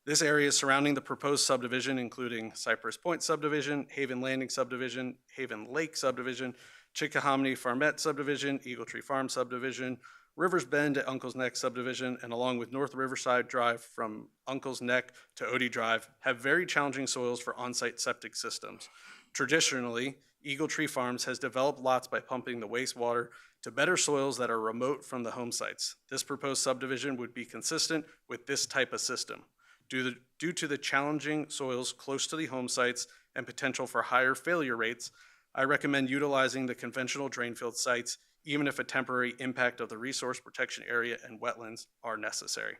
This area surrounding the proposed subdivision, including Cypress Point subdivision, Haven Landing subdivision, Haven Lake subdivision, Chickahominy Farmette subdivision, Eagle Tree Farm subdivision, Rivers Bend at Uncle's Neck subdivision, and along with North Riverside Drive from Uncle's Neck to Odie Drive, have very challenging soils for on-site septic systems. Traditionally, Eagle Tree Farms has developed lots by pumping the wastewater to better soils that are remote from the home sites. This proposed subdivision would be consistent with this type of system. Due to the challenging soils close to the home sites and potential for higher failure rates, I recommend utilizing the conventional drainfield sites, even if a temporary impact of the resource protection area and wetlands are necessary.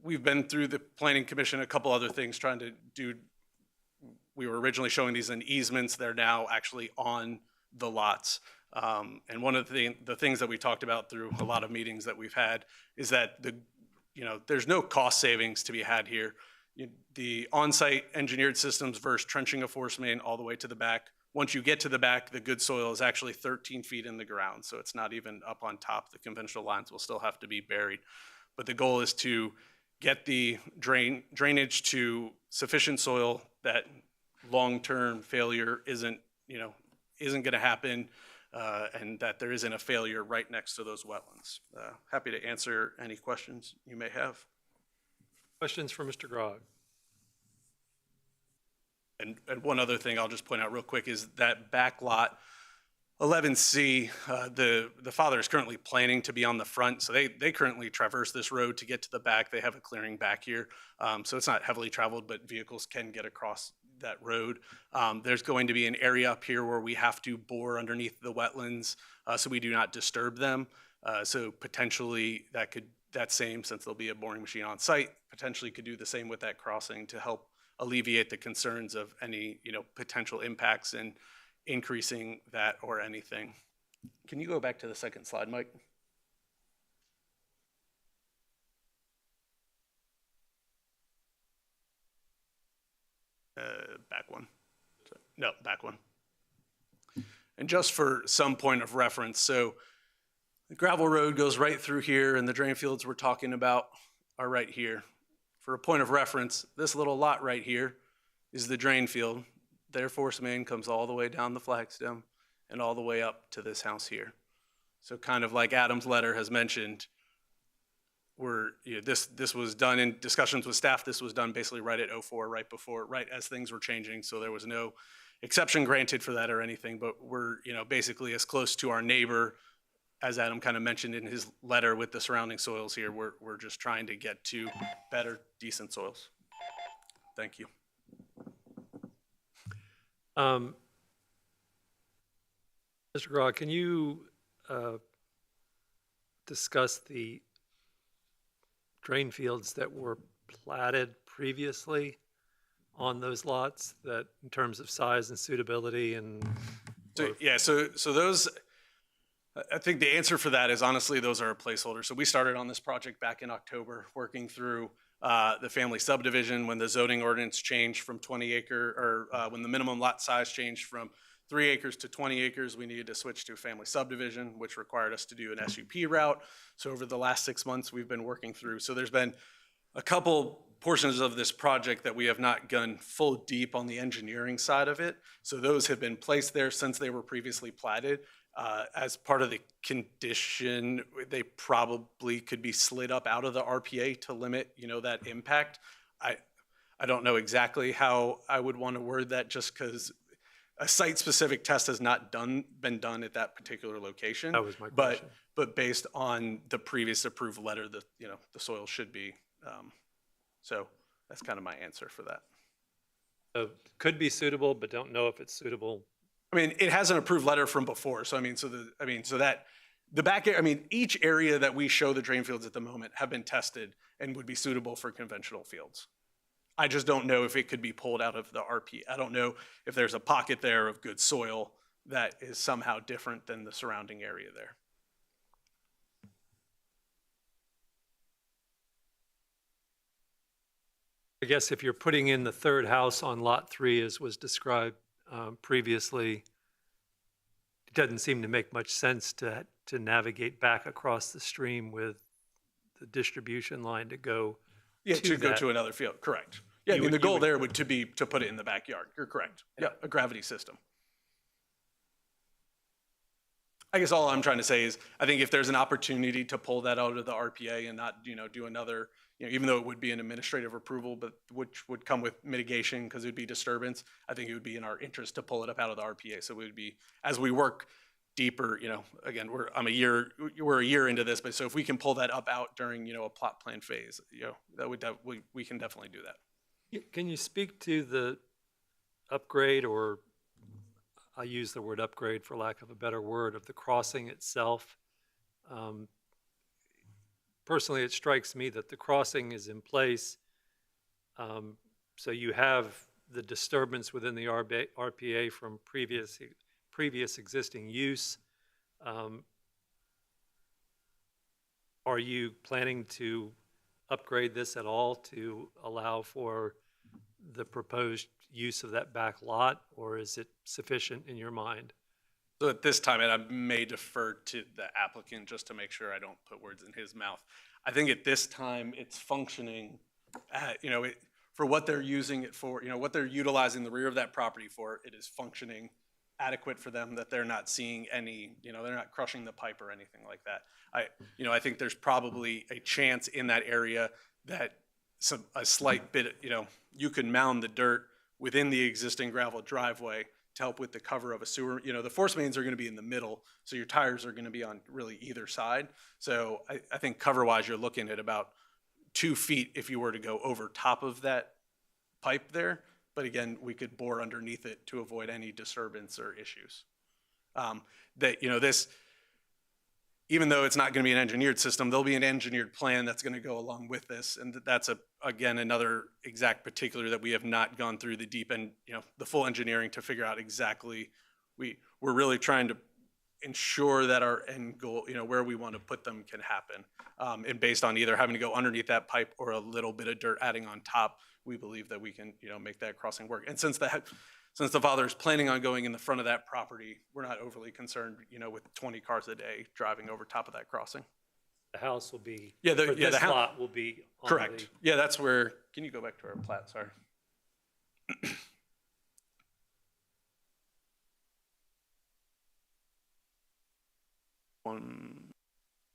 We've been through the Planning Commission, a couple other things trying to do. We were originally showing these in easements. They're now actually on the lots. And one of the things that we talked about through a lot of meetings that we've had is that there's no cost savings to be had here. The on-site engineered systems versus trenching a force main all the way to the back. Once you get to the back, the good soil is actually 13 feet in the ground, so it's not even up on top. The conventional lines will still have to be buried. But the goal is to get the drainage to sufficient soil that long-term failure isn't going to happen, and that there isn't a failure right next to those wetlands. Happy to answer any questions you may have. Questions for Mr. Grog? And one other thing I'll just point out real quick is that back lot 11C, the father is currently planning to be on the front, so they currently traverse this road to get to the back. They have a clearing back here, so it's not heavily traveled, but vehicles can get across that road. There's going to be an area up here where we have to bore underneath the wetlands so we do not disturb them. So potentially since there'll be a boring machine on site, potentially could do the same with that crossing to help alleviate the concerns of any potential impacts in increasing that or anything. Can you go back to the second slide, Mike? Back one. No, back one. And just for some point of reference, so the gravel road goes right through here, and the drain fields we're talking about are right here. For a point of reference, this little lot right here is the drain field. Their force main comes all the way down the flag stem and all the way up to this house here. So kind of like Adam's letter has mentioned, this was done in discussions with staff. This was done basically right at 04, right as things were changing. So there was no exception granted for that or anything, but we're, basically as close to our neighbor, as Adam kind of mentioned in his letter with the surrounding soils here. We're just trying to get to better, decent soils. Thank you. Mr. Grau, can you discuss the drain fields that were platted previously on those lots, that in terms of size and suitability and? So those, I think the answer for that is honestly, those are a placeholder. So we started on this project back in October, working through the family subdivision when the zoning ordinance changed from 20 acre, or when the minimum lot size changed from 3 acres to 20 acres, we needed to switch to a family subdivision, which required us to do an SUP route. So over the last 6 months, we've been working through. So there's been a couple portions of this project that we have not gone full deep on the engineering side of it. So those have been placed there since they were previously platted. As part of the condition, they probably could be slid up out of the RPA to limit, that impact. I don't know exactly how I would want to word that, just because a site-specific test has not been done at that particular location. That was my question. But based on the previous approved letter, the soil should be. So that's kind of my answer for that. So could be suitable, but don't know if it's suitable. I mean, it has an approved letter from before. So each area that we show the drain fields at the moment have been tested and would be suitable for conventional fields. I just don't know if it could be pulled out of the RP. I don't know if there's a pocket there of good soil that is somehow different than the surrounding area there. I guess if you're putting in the third house on lot 3, as was described previously, it doesn't seem to make much sense to navigate back across the stream with the distribution line to go. To go to another field, correct. Yeah, I mean, the goal there would be to put it in the backyard. You're correct. Yeah, a gravity system. I guess all I'm trying to say is, I think if there's an opportunity to pull that out of the RPA and not, do another, even though it would be an administrative approval, but which would come with mitigation because it would be disturbance, I think it would be in our interest to pull it up out of the RPA. So it would be, as we work deeper, again, we're a year into this, but so if we can pull that up out during, a plot plan phase, we can definitely do that. Can you speak to the upgrade, or I use the word upgrade for lack of a better word, of the crossing itself? Personally, it strikes me that the crossing is in place, so you have the disturbance within the RPA from previous existing use. Are you planning to upgrade this at all to allow for the proposed use of that back lot, or is it sufficient in your mind? So at this time, and I may defer to the applicant just to make sure I don't put words in his mouth. I think at this time it's functioning, for what they're using it for, what they're utilizing the rear of that property for, it is functioning adequate for them, that they're not seeing any, they're not crushing the pipe or anything like that. I think there's probably a chance in that area that a slight bit, you can mound the dirt within the existing gravel driveway to help with the cover of a sewer. The force mains are going to be in the middle, so your tires are going to be on really either side. So I think cover-wise, you're looking at about 2 feet if you were to go over top of that pipe there. But again, we could bore underneath it to avoid any disturbance or issues. This, even though it's not going to be an engineered system, there'll be an engineered plan that's going to go along with this. And that's, again, another exact particular that we have not gone through the deep end, the full engineering to figure out exactly. We're really trying to ensure that our end goal, where we want to put them can happen. And based on either having to go underneath that pipe or a little bit of dirt adding on top, we believe that we can, make that crossing work. And since the father is planning on going in the front of that property, we're not overly concerned, with 20 cars a day driving over top of that crossing. The house will be, the lot will be on correct. Yeah, that's where, can you go back to our plat, sorry.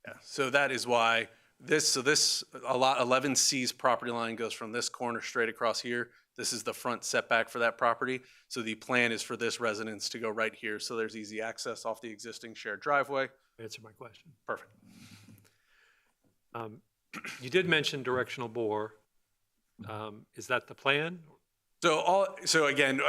Yeah, so that is why A lot 11C's property line goes from this corner straight across here. This is the front setback for that property. So the plan is for this residence to go right here. So there's easy access off the existing shared driveway. Answer my question. Perfect. You did mention directional bore. Is that the plan? So again,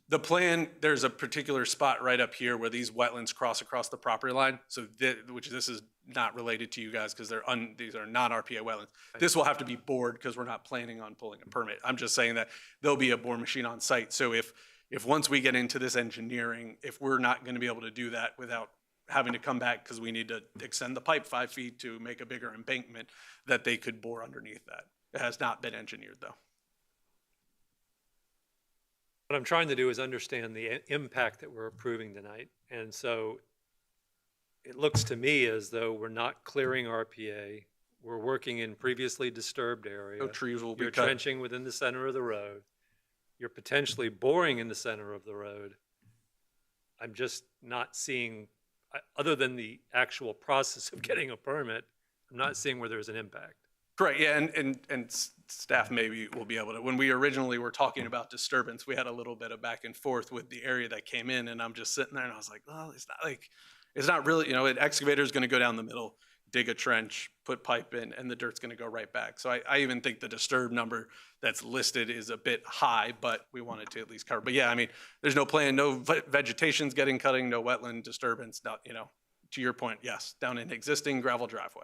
the plan, there's a particular spot right up here where these wetlands cross across the property line. So this is not related to you guys because these are non-RPA wetlands. This will have to be bored because we're not planning on pulling a permit. I'm just saying that there'll be a bore machine on site. So if once we get into this engineering, if we're not going to be able to do that without having to come back because we need to extend the pipe 5 feet to make a bigger embankment, that they could bore underneath that. It has not been engineered though. What I'm trying to do is understand the impact that we're approving tonight. And so it looks to me as though we're not clearing RPA. We're working in previously disturbed area. No trees will be You're cut. trenching within the center of the road. You're potentially boring in the center of the road. I'm just not seeing, other than the actual process of getting a permit, I'm not seeing where there's an impact. Correct, yeah, and staff maybe will be able to, when we originally were talking about disturbance, we had a little bit of back and forth with the area that came in, and I'm just sitting there and I was like, well, it's not really, an excavator is gonna go down the middle, dig a trench, put pipe in, and the dirt's gonna go right back. So I even think the disturb number that's listed is a bit high, but we wanted to at least cover. But yeah, I mean, there's no plan, no vegetation's getting cutting, no wetland disturbance, not, to your point, yes, down in existing gravel driveway.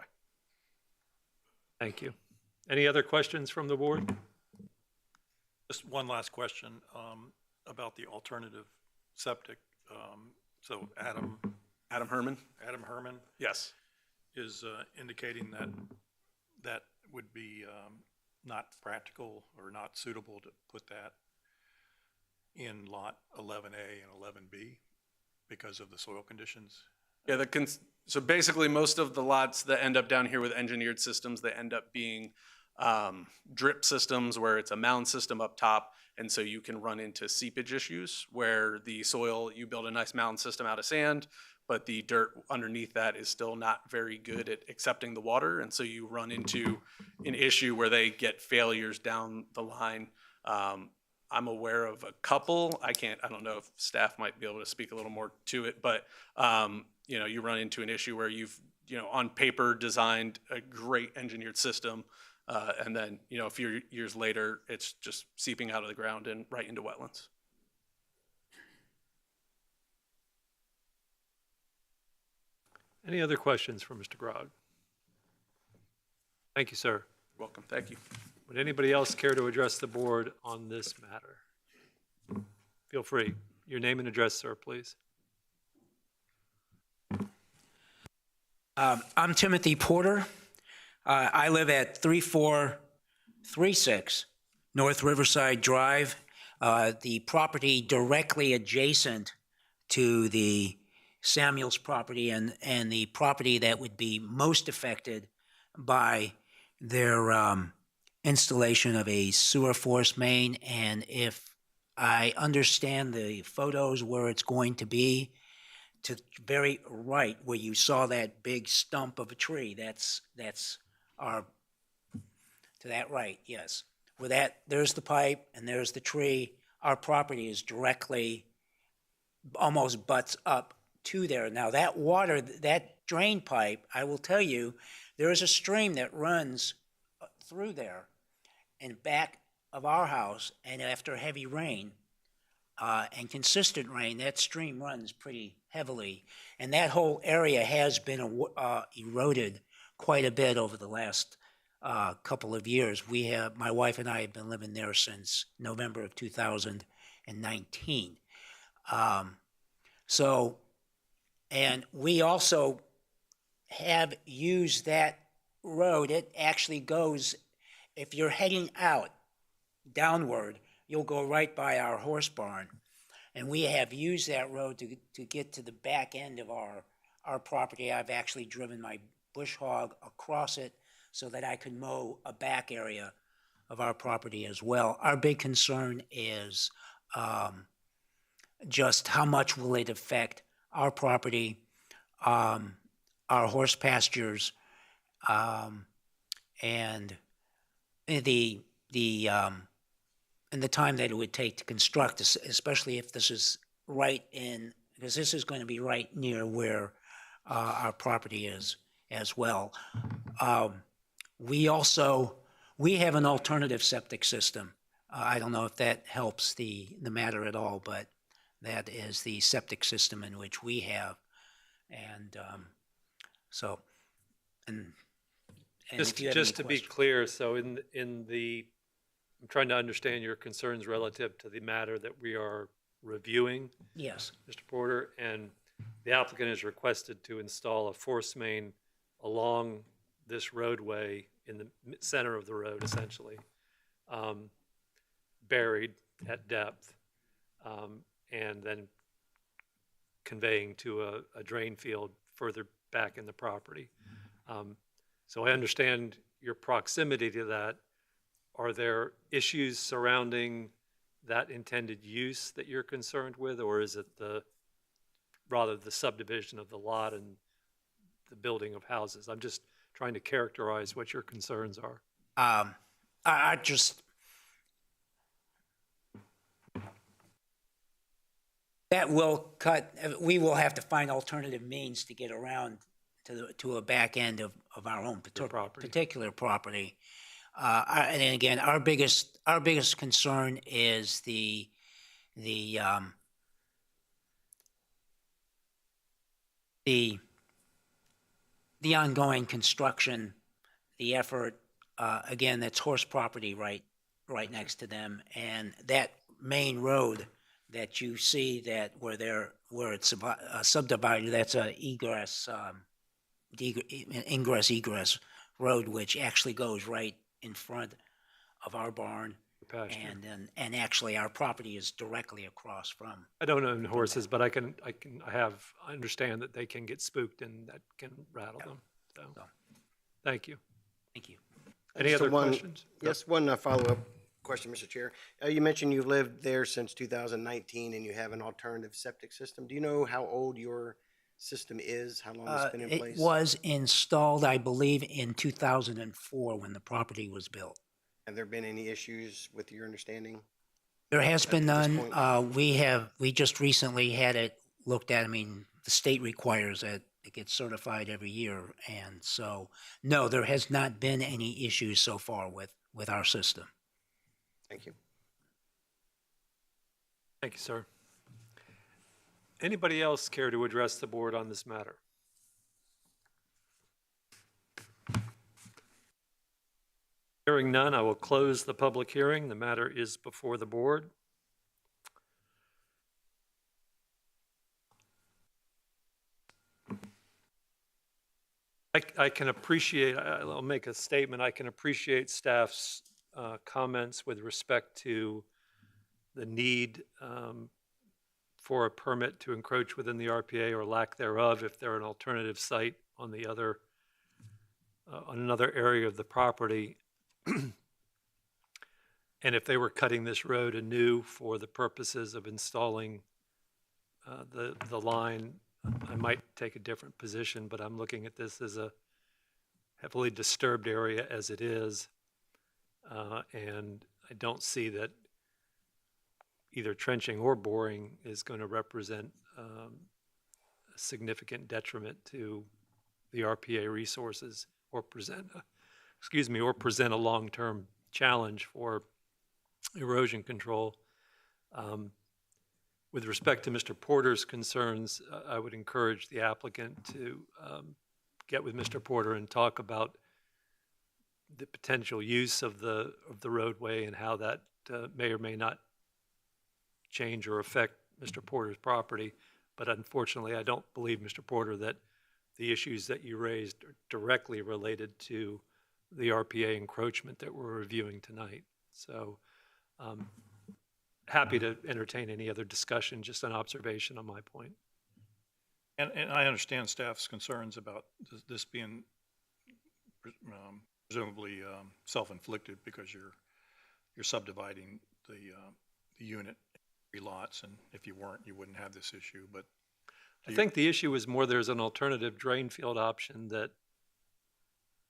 Thank you. Any other questions from the board? Just one last question about the alternative septic. So Adam Herman? Herman Yes. is indicating that would be not practical or not suitable to put that in lot 11A and 11B because of the soil conditions. Yeah, so basically most of the lots that end up down here with engineered systems, they end up being drip systems where it's a mound system up top. And so you can run into seepage issues where the soil, you build a nice mound system out of sand, but the dirt underneath that is still not very good at accepting the water. And so you run into an issue where they get failures down the line. I'm aware of a couple. I don't know if staff might be able to speak a little more to it, but you run into an issue where you've, on paper designed a great engineered system, and then, a few years later, it's just seeping out of the ground and right into wetlands. Any other questions for Mr. Grog? Thank you, sir. Welcome, thank you. Would anybody else care to address the board on this matter? Feel free. Your name and address, sir, please. I'm Timothy Porter. I live at 3436 North Riverside Drive, the property directly adjacent to the Samuels property and the property that would be most affected by their installation of a sewer force main. And if I understand the photos where it's going to be, to very right where you saw that big stump of a tree, that's our, to that right, yes. With that, there's the pipe and there's the tree. Our property is directly, almost butts up to there. Now that water, that drain pipe, I will tell you, there is a stream that runs through there and back of our house, and after heavy rain and consistent rain, that stream runs pretty heavily. And that whole area has been eroded quite a bit over the last couple of years. My wife and I have been living there since November of 2019. And we also have used that road. It actually goes, if you're heading out downward, you'll go right by our horse barn. And we have used that road to get to the back end of our property. I've actually driven my bush hog across it so that I could mow a back area of our property as well. Our big concern is just how much will it affect our property, our horse pastures, And and the time that it would take to construct, especially if this is right in, because this is going to be right near where our property is as well. We have an alternative septic system. I don't know if that helps the matter at all, but that is the septic system in which we have. And so, and if you have any Just to be questions. clear, so I'm trying to understand your concerns relative to the matter that we are reviewing, Yes, Mr. Porter, and the applicant is requested to install a force main along this roadway in the center of the road, essentially, buried at depth, and then conveying to a drain field further back in the property. So I understand your proximity to that. Are there issues surrounding that intended use that you're concerned with, or is it rather the subdivision of the lot and the building of houses? I'm just trying to characterize what your concerns are. I just, that will cut, we will have to find alternative means to get around to a back end of our own property. particular property. And again, our biggest concern is the ongoing construction, the effort. Again, that's horse property right next to them, and that main road that you see where it's subdivided, that's a ingress road, which actually goes right in front of our barn. Pasture. And actually our property is directly across from. I don't own horses, but I understand that they can get spooked and that can rattle them. So, thank you. Thank you. Any Just other one- questions? Yes, one follow-up question, Mr. Chair. You mentioned you've lived there since 2019 and you have an alternative septic system. Do you know how old your system is? How long it's been in place? It was installed, I believe, in 2004 when the property was built. Have there been any issues with your understanding? There has been At this none. point? We just recently had it looked at. I mean, the state requires that it gets certified every year. And so, no, there has not been any issues so far with our system. Thank you. Thank you, sir. Anybody else care to address the board on this matter? Hearing none, I will close the public hearing. The matter is before the board. I can appreciate, I'll make a statement, I can appreciate staff's comments with respect to the need for a permit to encroach within the RPA or lack thereof if they're an alternative site on the other, on another area of the property. And if they were cutting this road anew for the purposes of installing the line, I might take a different position, but I'm looking at this as a heavily disturbed area as it is. And I don't see that either trenching or boring is going to represent a significant detriment to the RPA resources or present a long-term challenge for erosion control. With respect to Mr. Porter's concerns, I would encourage the applicant to get with Mr. Porter and talk about the potential use of the roadway and how that may or may not change or affect Mr. Porter's property. But unfortunately, I don't believe, Mr. Porter, that the issues that you raised are directly related to the RPA encroachment that we're reviewing tonight. So happy to entertain any other discussion, just an observation on my point. And I understand staff's concerns about this being presumably self-inflicted because you're subdividing the unit in 3 lots, and if you weren't, you wouldn't have this issue. But I think the issue is more there's an alternative drain field option that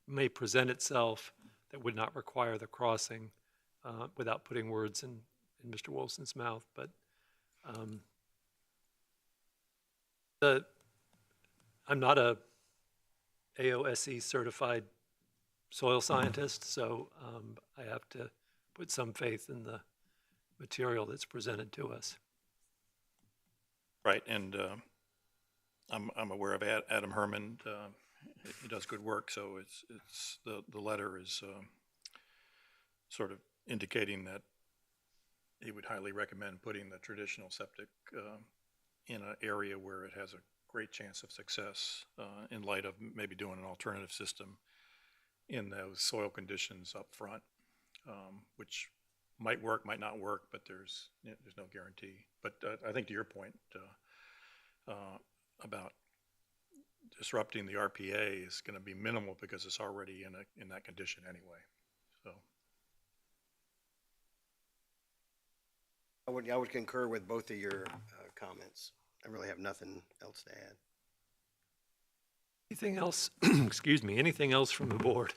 may present itself that would not require the crossing, without putting words in Mr. Wilson's mouth. But I'm not a AOSE certified soil scientist, so I have to put some faith in the material that's presented to us. Right, and I'm aware of Adam Herman. He does good work, so it's the letter is sort of indicating that he would highly recommend putting the traditional septic in an area where it has a great chance of success in light of maybe doing an alternative system in those soil conditions up front, which might work, might not work, but there's no guarantee. But I think to your point about disrupting the RPA is going to be minimal because it's already in that condition anyway. So I would concur with both of your comments. I really have nothing else to add. Anything else, excuse me, anything else from the board?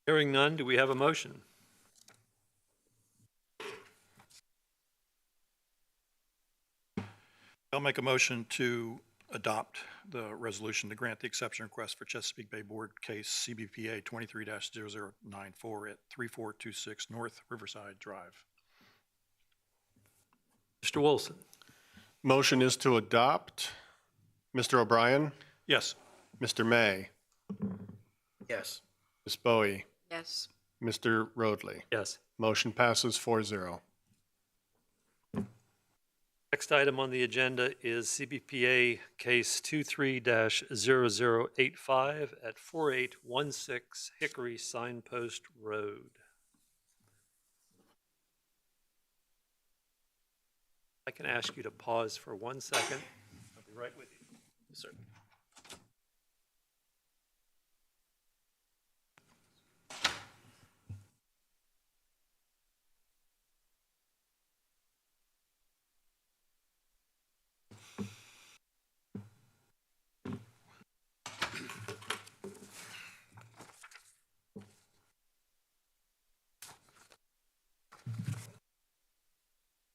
Hearing none, do we have a motion? I'll make a motion to adopt the resolution to grant the exception request for Chesapeake Bay Board case CBPA 23-0094 at 3426 North Riverside Drive. Mr. Wilson? Motion is to adopt. Mr. O'Brien, Yes. Mr. May, Yes. Ms. Bowie, Yes. Mr. Roadley. Yes. Motion passes 4-0. Next item on the agenda is CBPA case 23-0085 at 4816 Hickory Signpost Road. I can ask you to pause for 1 second. I'll be right with you. Yes, sir.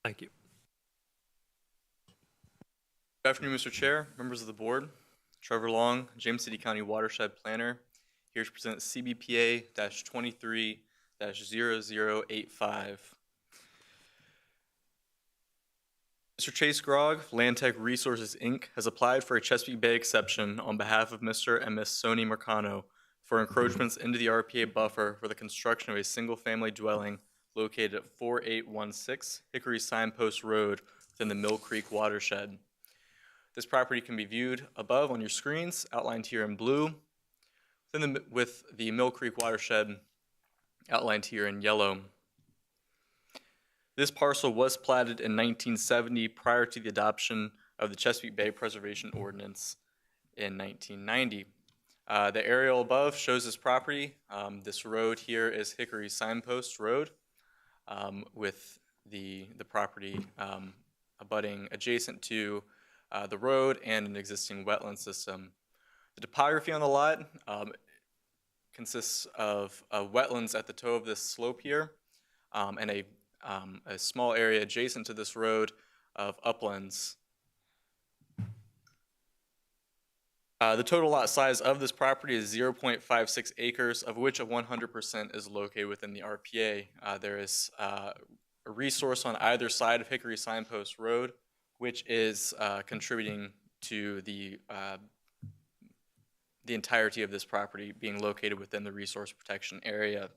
Thank you. Good afternoon, Mr. Chair, members of the board. Trevor Long, James City County Watershed Planner, here to present CBPA-23-0085. Mr. Chase Grogg, Landtech Resources, Inc., has applied for a Chesapeake Bay exception on behalf of Mr. and Ms. Sony Mercano for encroachments into the RPA buffer for the construction of a single-family dwelling located at 4816 Hickory Signpost Road within the Mill Creek watershed. This property can be viewed above on your screens, outlined here in blue, with the Mill Creek watershed outlined here in yellow. This parcel was platted in 1970 prior to the adoption of the Chesapeake Bay Preservation Ordinance in 1990. The aerial above shows this property. This road here is Hickory Signpost Road, with the property abutting adjacent to the road and an existing wetland system. The topography on the lot consists of wetlands at the toe of this slope here, and a small area adjacent to this road of uplands. The total lot size of this property is 0.56 acres, of which 100% is located within the RPA. There is a resource on either side of Hickory Signpost Road, which is contributing to the entirety of this property being located within the resource protection area.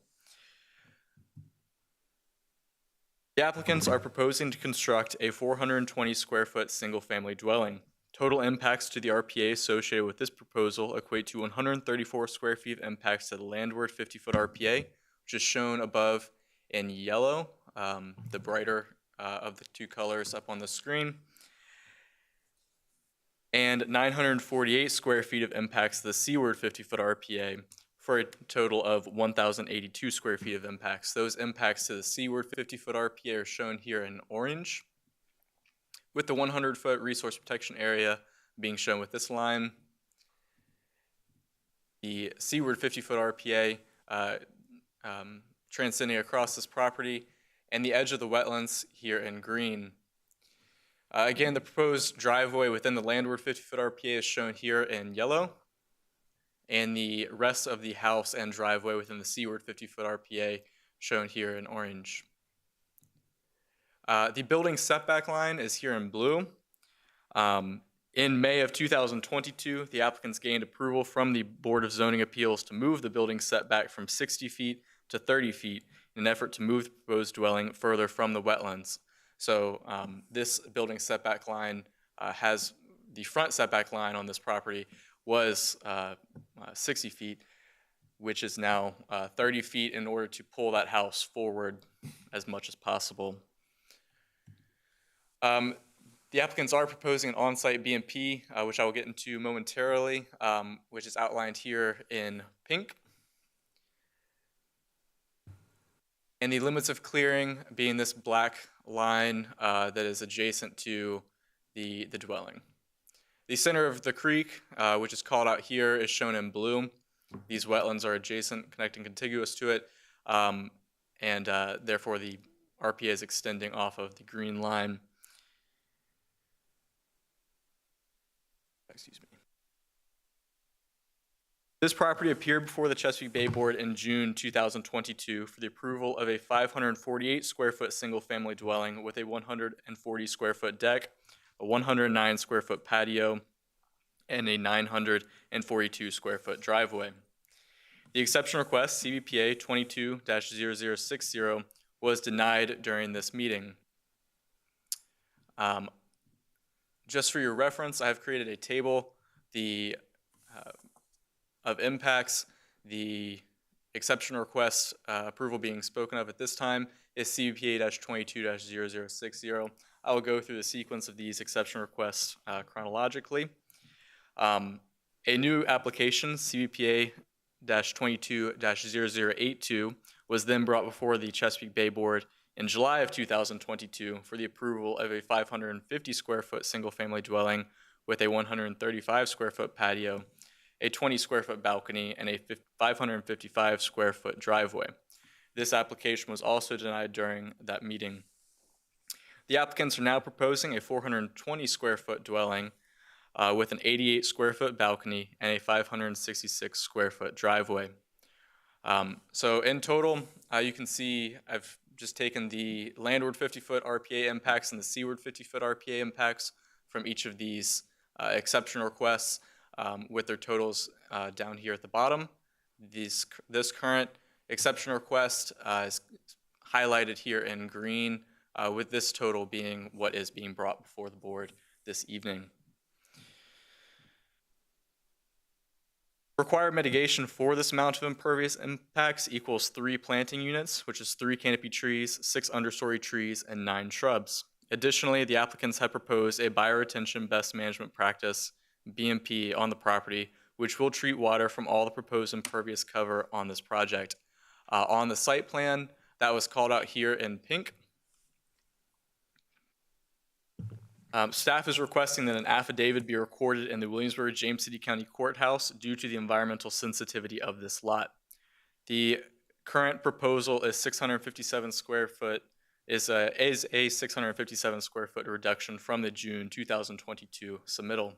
The applicants are proposing to construct a 420 square foot single family dwelling. Total impacts to the RPA associated with this proposal equate to 134 square feet of impacts to the landward 50-foot RPA, which is shown above in yellow, the brighter of the two colors up on the screen, and 948 square feet of impacts to the seaward 50-foot RPA, for a total of 1,082 square feet of impacts. Those impacts to the seaward 50-foot RPA are shown here in orange, with the 100-foot resource protection area being shown with this line, the seaward 50-foot RPA transcending across this property, and the edge of the wetlands here in green. Again, the proposed driveway within the landward 50-foot RPA is shown here in yellow, and the rest of the house and driveway within the seaward 50-foot RPA shown here in orange. The building setback line is here in blue. In May of 2022, the applicants gained approval from the Board of Zoning Appeals to move the building setback from 60 feet to 30 feet in an effort to move the proposed dwelling further from the wetlands. So this building setback line has the front setback line on this property was 60 feet, which is now 30 feet in order to pull that house forward as much as possible. The applicants are proposing an on-site BMP, which I will get into momentarily, which is outlined here in pink. And the limits of clearing being this black line that is adjacent to the dwelling. The center of the creek, which is called out here, is shown in blue. These wetlands are adjacent, connecting contiguous to it, and therefore the RPA is extending off of the green line. Excuse me. This property appeared before the Chesapeake Bay Board in June 2022 for the approval of a 548 square foot single family dwelling with a 140 square foot deck, a 109 square foot patio, and a 942 square foot driveway. The exception request, CBPA 22-0060, was denied during this meeting. Just for your reference, I have created a table of impacts. The exception request approval being spoken of at this time is CBPA-22-0060. I will go through the sequence of these exception requests chronologically. A new application, CBPA-22-0082, was then brought before the Chesapeake Bay Board in July of 2022 for the approval of a 550 square foot single family dwelling with a 135 square foot patio, a 20 square foot balcony, and a 555 square foot driveway. This application was also denied during that meeting. The applicants are now proposing a 420 square foot dwelling with an 88 square foot balcony and a 566 square foot driveway. So in total, you can see I've just taken the landward 50-foot RPA impacts and the seaward 50-foot RPA impacts from each of these exception requests with their totals down here at the bottom. This current exception request is highlighted here in green, with this total being what is being brought before the board this evening. Required mitigation for this amount of impervious impacts equals 3 planting units, which is 3 canopy trees, 6 understory trees, and 9 shrubs. Additionally, the applicants have proposed a bioretention best management practice, BMP, on the property, which will treat water from all the proposed impervious cover on this project. On the site plan, that was called out here in pink. Staff is requesting that an affidavit be recorded in the Williamsburg-James City County Courthouse due to the environmental sensitivity of this lot. The current proposal is 657 square foot, is a 657 square foot reduction from the June 2022 submittal.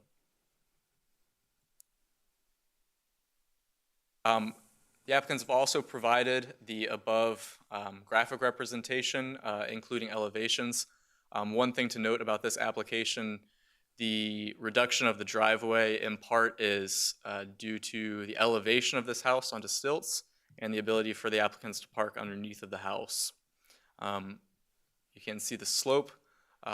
The applicants have also provided the above graphic representation, including elevations. One thing to note about this application, the reduction of the driveway in part is due to the elevation of this house onto stilts and the ability for the applicants to park underneath of the house. You can see the slope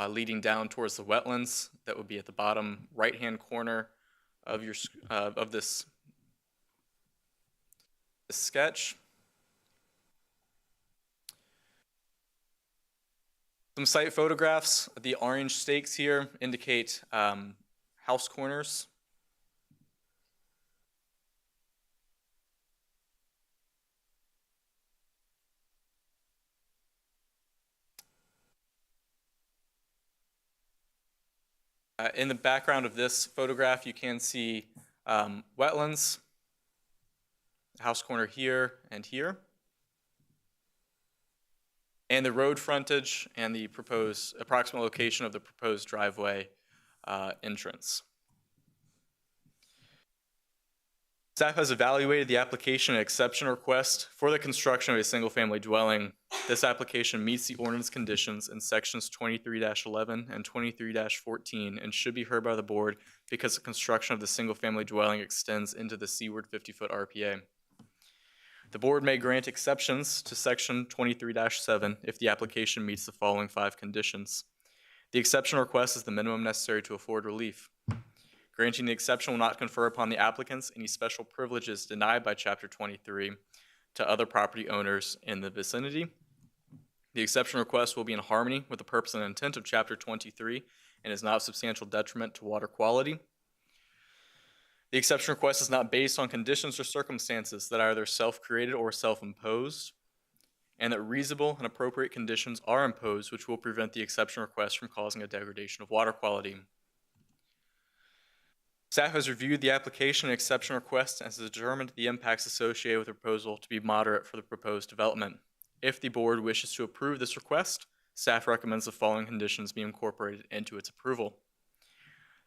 leading down towards the wetlands that would be at the bottom right-hand corner of your this sketch. Some site photographs. The orange stakes here indicate house corners. In the background of this photograph, you can see wetlands. house corner here and here, and the road frontage and the proposed approximate location of the proposed driveway entrance. Staff has evaluated the application and exception request for the construction of a single-family dwelling. This application meets the ordinance conditions in sections 23-11 and 23-14 and should be heard by the board because the construction of the single-family dwelling extends into the seaward 50-foot RPA. The board may grant exceptions to section 23-7 if the application meets the following 5 conditions. The exception request is the minimum necessary to afford relief. Granting the exception will not confer upon the applicants any special privileges denied by Chapter 23 to other property owners in the vicinity. The exception request will be in harmony with the purpose and intent of Chapter 23 and is not of substantial detriment to water quality. The exception request is not based on conditions or circumstances that are either self-created or self-imposed, and that reasonable and appropriate conditions are imposed which will prevent the exception request from causing a degradation of water quality. Staff has reviewed the application and exception request and has determined the impacts associated with the proposal to be moderate for the proposed development. If the board wishes to approve this request, staff recommends the following conditions be incorporated into its approval.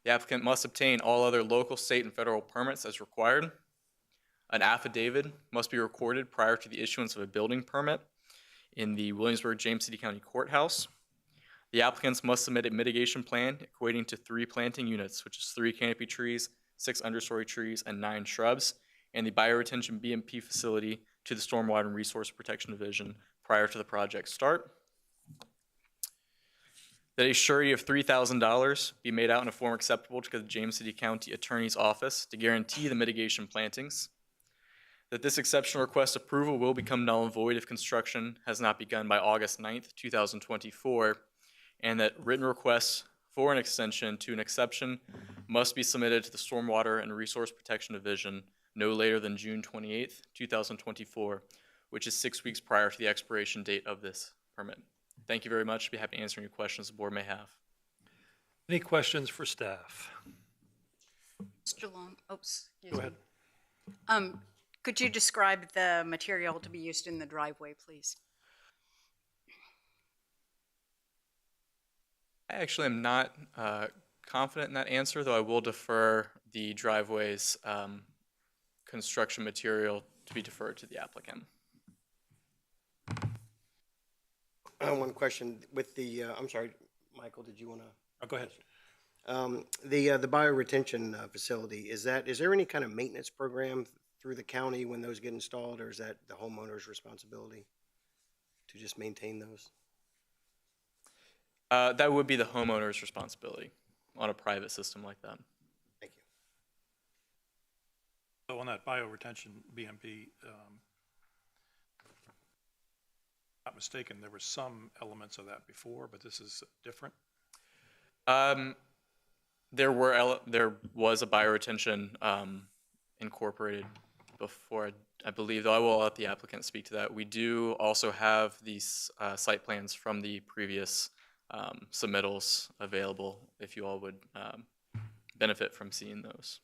The applicant must obtain all other local, state, and federal permits as required. An affidavit must be recorded prior to the issuance of a building permit in the Williamsburg-James City County Courthouse. The applicants must submit a mitigation plan equating to 3 planting units, which is 3 canopy trees, 6 understory trees, and 9 shrubs, and the bioretention BMP facility to the Stormwater and Resource Protection Division prior to the project start. That a surety of $3,000 be made out in a form acceptable to the James City County Attorney's Office to guarantee the mitigation plantings. That this exception request approval will become null and void if construction has not begun by August 9th, 2024, and that written requests for an extension to an exception must be submitted to the Stormwater and Resource Protection Division no later than June 28th, 2024, which is 6 weeks prior to the expiration date of this permit. Thank you very much. I'd be happy to answer any questions the board may have. Any questions for staff? Mr. Long, oops. Go ahead. Could you describe the material to be used in the driveway, please? I actually am not confident in that answer, though I will defer the driveway's construction material to be deferred to the applicant. One question with the, I'm sorry, Michael, did you want to? Oh, go ahead. The bioretention facility, is there any kind of maintenance program through the county when those get installed, or is that the homeowner's responsibility to just maintain those? That would be the homeowner's responsibility on a private system like that. Thank you. So on that bioretention BMP, not mistaken, there were some elements of that before, but this is different? There was a bioretention incorporated before, I believe, though I will let the applicant speak to that. We do also have these site plans from the previous submittals available if you all would benefit from seeing those.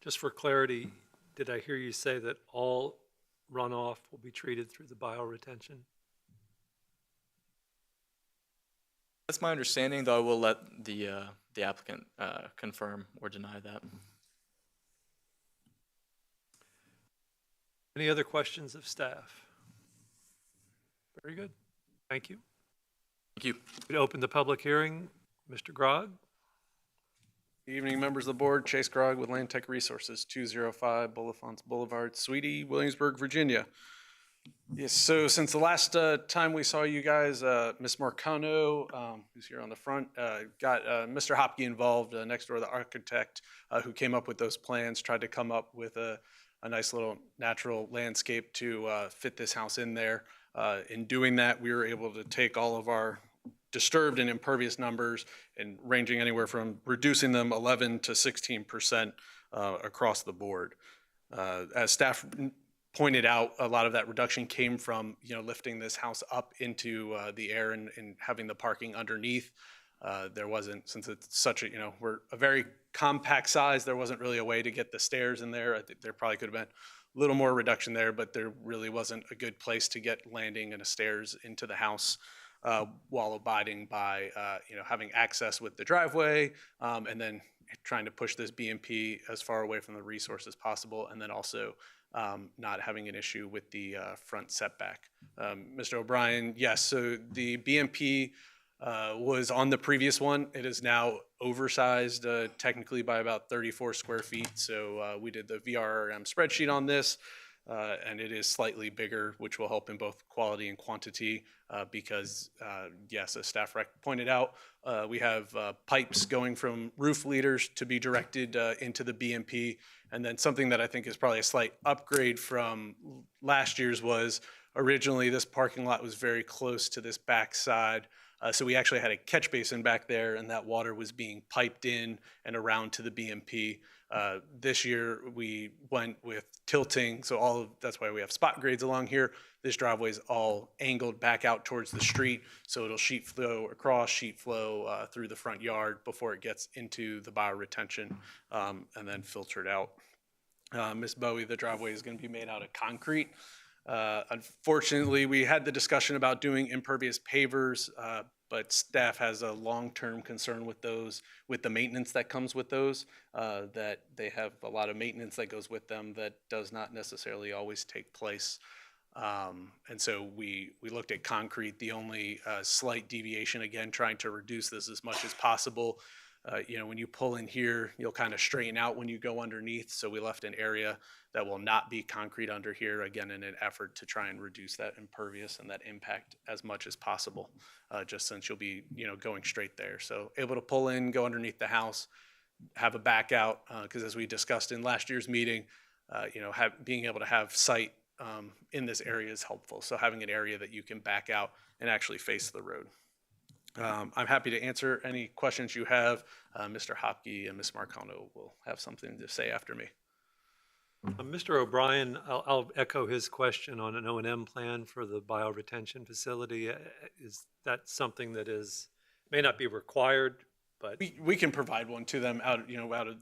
Just for clarity, did I hear you say that all runoff will be treated through the bioretention? That's my understanding, though I will let the applicant confirm or deny that. Any other questions of staff? Very good. Thank you. Thank you. We open the public hearing. Mr. Grog? Good evening, members of the board. Chase Grog with Land Tech Resources, 205 Bullifonts Boulevard, Sweetie, Williamsburg, Virginia. Yes, so since the last time we saw you guys, Ms. Marcano, who's here on the front, got Mr. Hopke involved, next door, the architect who came up with those plans, tried to come up with a nice little natural landscape to fit this house in there. In doing that, we were able to take all of our disturbed and impervious numbers and ranging anywhere from reducing them 11 to 16% across the board. As staff pointed out, a lot of that reduction came from lifting this house up into the air and having the parking underneath. There wasn't, since it's such a, we're a very compact size, there wasn't really a way to get the stairs in there. I think there probably could have been a little more reduction there, but there really wasn't a good place to get landing and a stairs into the house while abiding by, having access with the driveway, and then trying to push this BMP as far away from the resource as possible, and then also not having an issue with the front setback. Mr. O'Brien, yes, so the BMP was on the previous one. It is now oversized technically by about 34 square feet. So we did the VRM spreadsheet on this, and it is slightly bigger, which will help in both quality and quantity because, yes, as staff rec pointed out, we have pipes going from roof leaders to be directed into the BMP. And then something that I think is probably a slight upgrade from last year's was originally this parking lot was very close to this back side. So we actually had a catch basin back there, and that water was being piped in and around to the BMP. This year we went with tilting, so that's why we have spot grades along here. This driveway is all angled back out towards the street, so it'll sheet flow across, sheet flow through the front yard before it gets into the bioretention and then filtered out. Ms. Bowie, the driveway is going to be made out of concrete. Unfortunately, we had the discussion about doing impervious pavers, but staff has a long-term concern with those, with the maintenance that comes with those, that they have a lot of maintenance that goes with them that does not necessarily always take place. And so we looked at concrete. The only slight deviation, again, trying to reduce this as much as possible. When you pull in here, you'll kind of straighten out when you go underneath. So we left an area that will not be concrete under here, again, in an effort to try and reduce that impervious and that impact as much as possible, just since you'll be, going straight there. So able to pull in, go underneath the house, have a back out, because as we discussed in last year's meeting, being able to have sight in this area is helpful. So having an area that you can back out and actually face the road. I'm happy to answer any questions you have. Mr. Hopke and Ms. Marcano will have something to say after me. Mr. O'Brien, I'll echo his question on an O&M plan for the bioretention facility. Is that something that may not be required, but we can provide one to them out of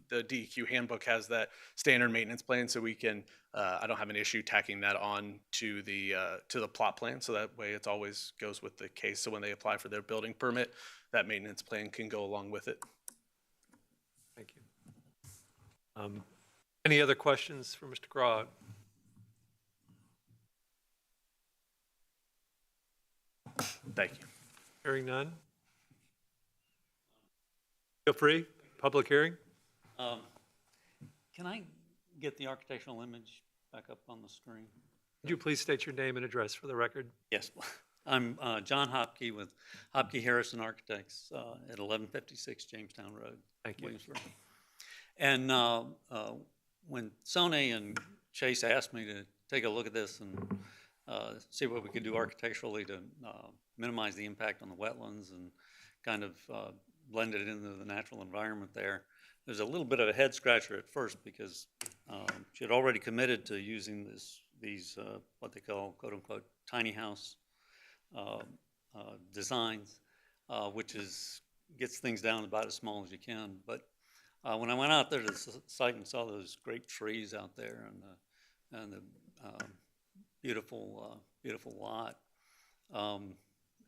the DEQ handbook has that standard maintenance plan, so we can. I don't have an issue tacking that on to the plot plan, so that way it always goes with the case. So when they apply for their building permit, that maintenance plan can go along with it. thank you. Any other questions for Mr. Grog? Thank you. Hearing none? Feel free, public hearing. Can I get the architectural image back up on the screen? Would you please state your name and address for the record? Yes. I'm John Hopke with Hopke Harrison Architects at 1156 Jamestown Road. Thank you. Williamsburg. And when Sone and Chase asked me to take a look at this and see what we could do architecturally to minimize the impact on the wetlands and kind of blend it into the natural environment there's a little bit of a head scratcher at first because she had already committed to using these what they call quote unquote tiny house designs, which gets things down about as small as you can. But when I went out there to the site and saw those great trees out there and the beautiful lot,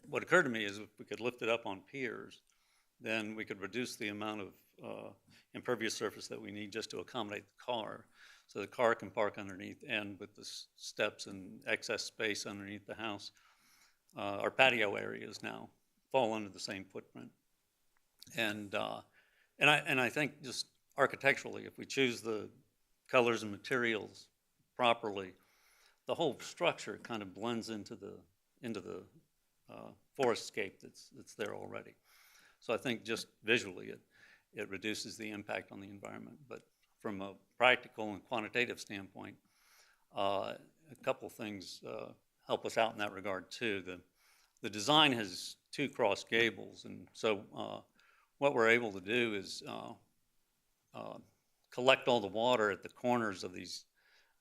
what occurred to me is if we could lift it up on piers, then we could reduce the amount of impervious surface that we need just to accommodate the car. So the car can park underneath, and with the steps and excess space underneath the house, our patio areas now fall under the same footprint. And I think just architecturally, if we choose the colors and materials properly, the whole structure kind of blends into the forestscape that's there already. So I think just visually it reduces the impact on the environment. But from a practical and quantitative standpoint, a couple things help us out in that regard too. The design has two cross gables, and so what we're able to do is collect all the water at the corners of these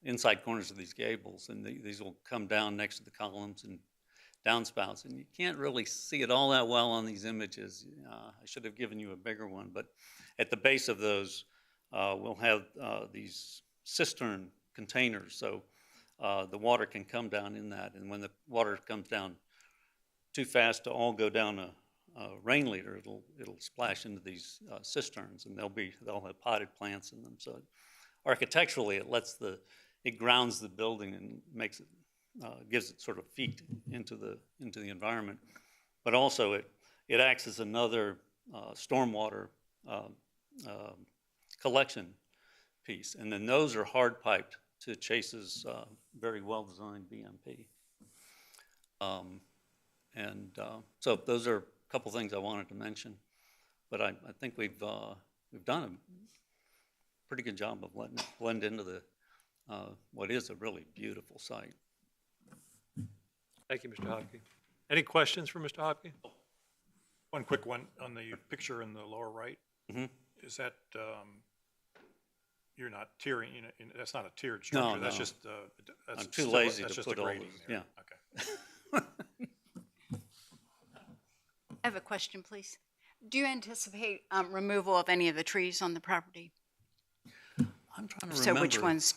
inside corners of these gables, and these will come down next to the columns and downspouts, and you can't really see it all that well on these images. I should have given you a bigger one, but at the base of those, we'll have these cistern containers, so the water can come down in that, and when the water comes down too fast to all go down a rain leader, it'll splash into these cisterns, and they'll have potted plants in them. So architecturally, it grounds the building and makes it gives it sort of feet into the environment, but also it acts as another stormwater collection piece, and then those are hard piped to Chase's very well designed BMP. So those are a couple things I wanted to mention, but I think we've done a pretty good job of letting it blend into the what is a really beautiful site. Thank you, Mr. Hopke. Any questions for Mr. Hopke? One quick one on the picture in the lower right. Mhm. Is that, you're not tiering, that's not a tiered No, structure, that's no. just, I'm that's too still- lazy that's to just put a all grading those, there. yeah. Okay. I have a question, please. Do you anticipate removal of any of the trees on the property? I'm trying to So remember. which ones?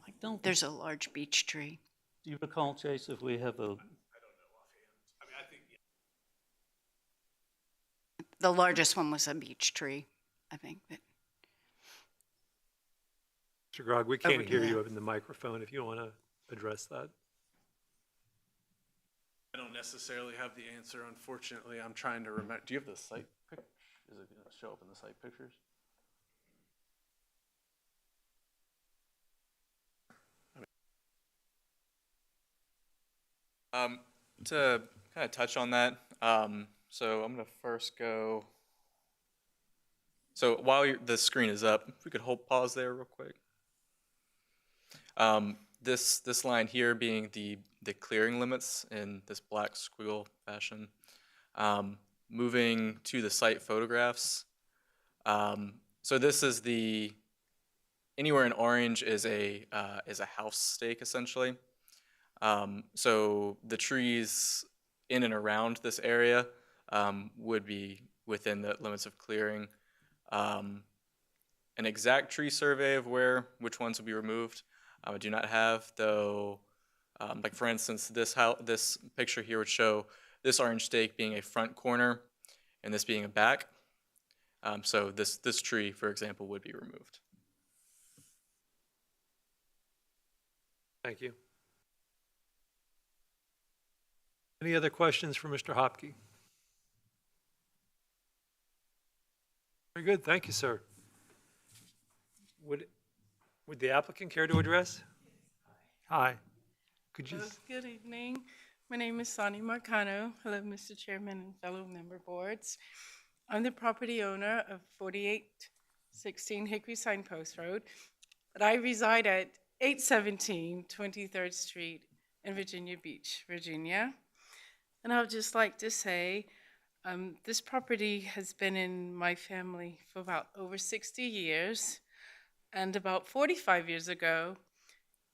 I don't. There's a large beech tree. Do you recall, Chase, if we have a? The largest one was a beech tree, I think. But Mr. Grog, we can't Over hear here. you in the microphone if you want to address that. I don't necessarily have the answer, unfortunately. I'm trying to remember. Do you have the site pic? Is it going to show up in the site pictures? To kind of touch on that, so I'm gonna first go. So while the screen is up, if we could hold pause there real quick. This line here being the clearing limits in this black squiggle fashion. Moving to the site photographs. So this is anywhere in orange is a house stake essentially. So the trees in and around this area would be within the limits of clearing. An exact tree survey of which ones will be removed, I do not have, though. Like for instance, this picture here would show this orange stake being a front corner and this being a back. So this tree, for example, would be removed. Thank you. Any other questions for Mr. Hopke? Very good, thank you, sir. Would the applicant care to address? Hi. Could you? Good evening. My name is Sonny Marcano. Hello, Mr. Chairman and fellow member boards. I'm the property owner of 4816 Hickory Signpost Road, but I reside at 817 23rd Street in Virginia Beach, Virginia. And I would just like to say, this property has been in my family for about over 60 years. And about 45 years ago,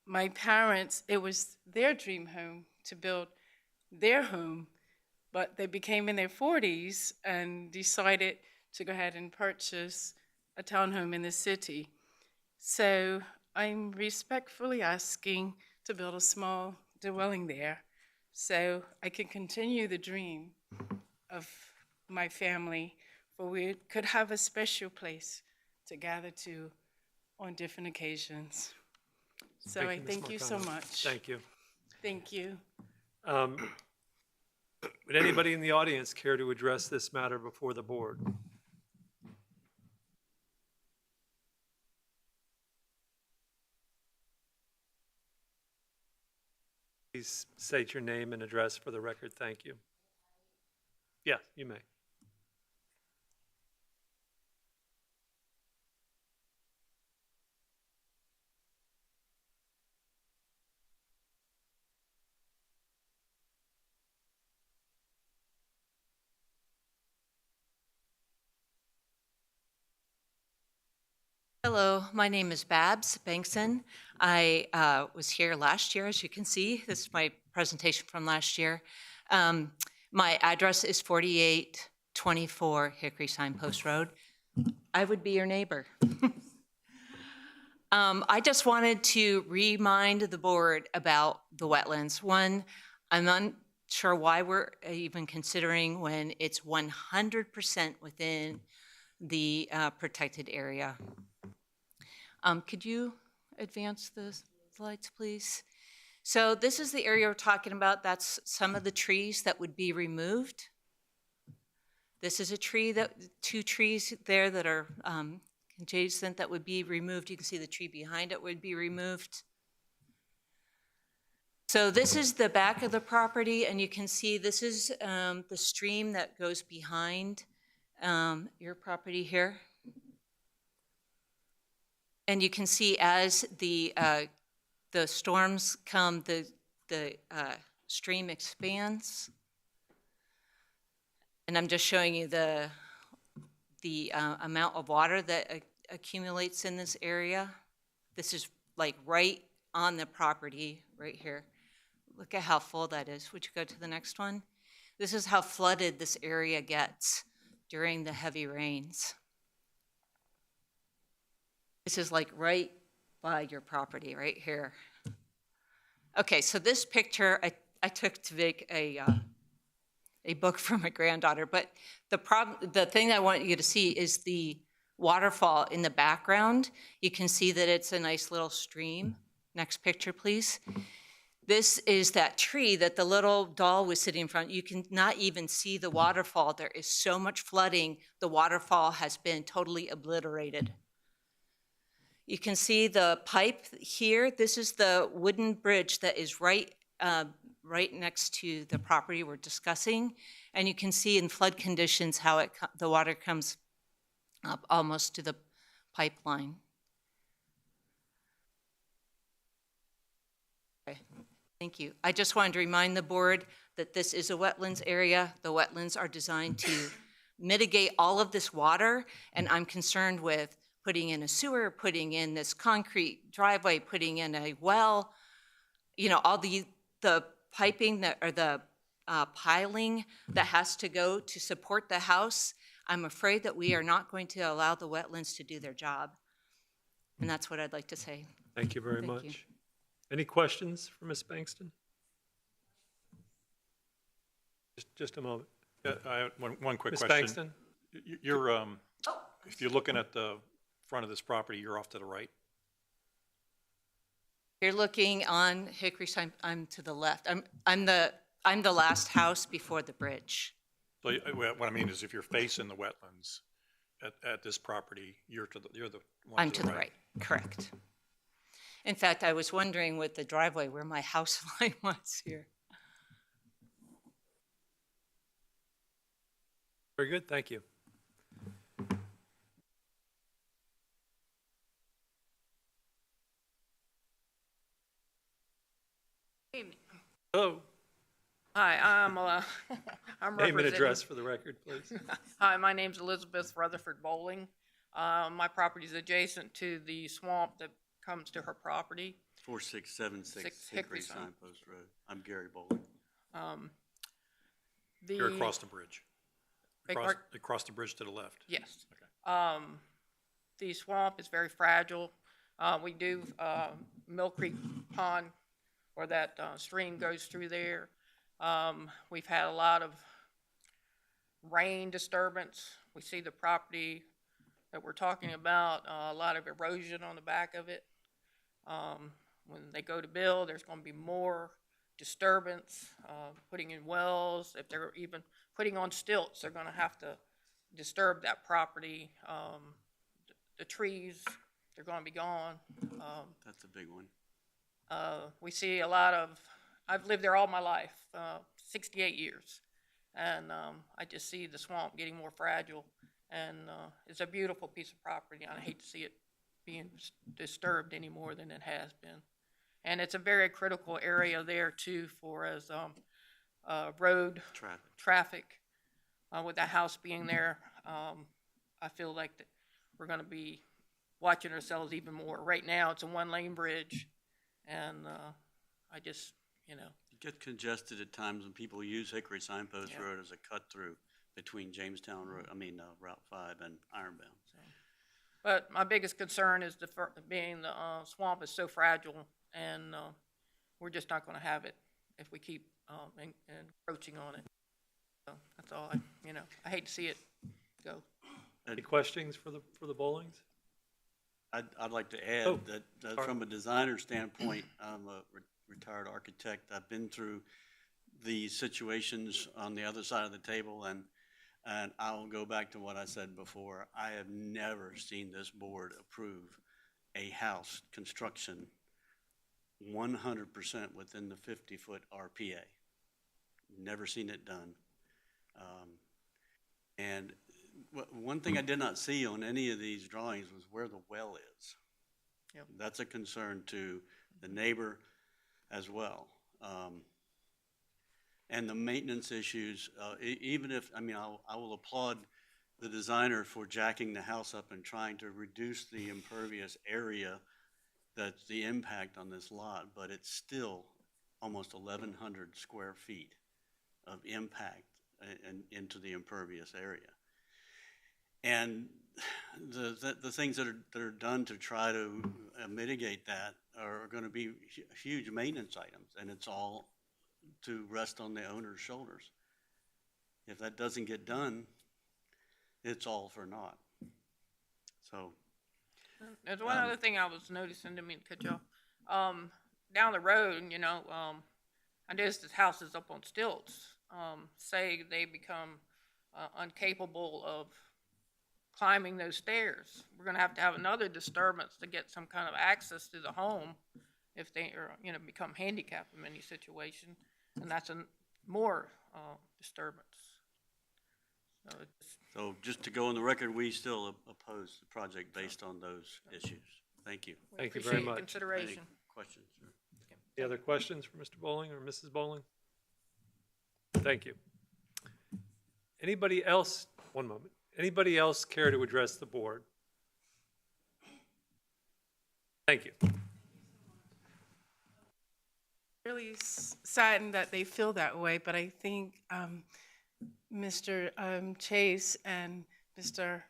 my parents, it was their dream home to build their home, but they became in their 40s and decided to go ahead and purchase a townhome in the city. So I'm respectfully asking to build a small dwelling there so I can continue the dream of my family, for we could have a special place to gather to on different occasions. So I Ms. thank you so Marcano. much. Thank you. Thank you. Would anybody in the audience care to address this matter before the board? Please state your name and address for the record. Thank you. Yeah, you may. Hello, my name is Babs Bankson. I was here last year, as you can see. This is my presentation from last year. My address is 4824 Hickory Signpost Road. I would be your neighbor. I just wanted to remind the board about the wetlands. One, I'm not sure why we're even considering when it's 100% within the protected area. Could you advance the slides, please? So this is the area we're talking about. That's some of the trees that would be removed. This is a tree two trees there that are adjacent that would be removed. You can see the tree behind it would be removed. So this is the back of the property, and you can see this is the stream that goes behind your property here. And you can see as the storms come, the stream expands. And I'm just showing you the amount of water that accumulates in this area. This is like right on the property right here. Look at how full that is. Would you go to the next one? This is how flooded this area gets during the heavy rains. This is like right by your property right here. Okay, so this picture I took to make a book for my granddaughter, but the thing I want you to see is the waterfall in the background. You can see that it's a nice little stream. Next picture, please. This is that tree that the little doll was sitting in front. You can not even see the waterfall. There is so much flooding, the waterfall has been totally obliterated. You can see the pipe here. This is the wooden bridge that is right next to the property we're discussing. And you can see in flood conditions how the water comes up almost to the pipeline. Okay, thank you. I just wanted to remind the board that this is a wetlands area. The wetlands are designed to mitigate all of this water, and I'm concerned with putting in a sewer, putting in this concrete driveway, putting in a well, you know, all the piping or the piling that has to go to support the house. I'm afraid that we are not going to allow the wetlands to do their job. And that's what I'd like to say. Thank you very Thank much. you. Any questions for Ms. Bankston? Just a moment. Yeah, I have one quick Ms. question. Bankston? You're, if you're looking at the front of this property, you're off to the right? You're looking on Hickory Sign. I'm to the left. I'm the last house before the bridge. So what I mean is if you're facing the wetlands at this property, you're the one I'm to the right. Correct. In fact, I was wondering with the driveway where my house line was here. Very good, thank you. Hello. Hi, I'm Name and representing. address for the record, please. Hi, my name's Elizabeth Rutherford Bowling. My property's adjacent to the swamp that comes to her property. 4676 Hickory Hickory Sign. Signpost Road. I'm Gary Bowling. You're across the bridge. Beg Across the bridge to the left. Yes. Okay. The swamp is very fragile. We do Mill Creek Pond, where that stream goes through there. We've had a lot of rain disturbance. We see the property that we're talking about, a lot of erosion on the back of it. When they go to build, there's going to be more disturbance, putting in wells. If they're even putting on stilts, they're going to have to disturb that property. The trees, they're going to be gone. That's a big one. We see a lot of, I've lived there all my life, 68 years, and I just see the swamp getting more fragile, and it's a beautiful piece of property, and I hate to see it being disturbed any more than it has been. And it's a very critical area there too for as road traffic. With that house being there, I feel like that we're going to be watching ourselves even more. Right now, it's a one-lane bridge, and I just, you know. Gets congested at times when people use Hickory Signpost Road as a cut-through between Jamestown Road, Route 5 and Ironbound. But my biggest concern is being the swamp is so fragile, and we're just not going to have it if we keep encroaching on it. So that's all. I hate to see it go. Any questions for the Bowlings? I'd like to add that from a designer standpoint, I'm a retired architect. I've been through the situations on the other side of the table, and I'll go back to what I said before. I have never seen this board approve a house construction 100% within the 50-foot RPA. Never seen it done. And one thing I did not see on any of these drawings was where the well is. Yep. That's a concern to the neighbor as well. And the maintenance issues, even if, I will applaud the designer for jacking the house up and trying to reduce the impervious area that's the impact on this lot, but it's still almost 1,100 square feet of impact into the impervious area. And the things that are done to try to mitigate that are going to be huge maintenance items, and it's all to rest on the owner's shoulders. If that doesn't get done, it's all for naught. So there's one other thing I was noticing, didn't mean to cut you off. Down the road, I noticed this house is up on stilts. Say they become incapable of climbing those stairs. We're going to have another disturbance to get some kind of access to the home if they are, become handicapped in any situation, and that's more disturbance. So just to go on the record, we still oppose the project based on those issues. Thank you. Thank you very much. Consideration. Any questions? Any other questions for Mr. Bowling or Mrs. Bowling? Thank you. Anybody else, one moment. Anybody else care to address the board? Thank you. Really saddened that they feel that way, but I think Mr. Chase and Mr.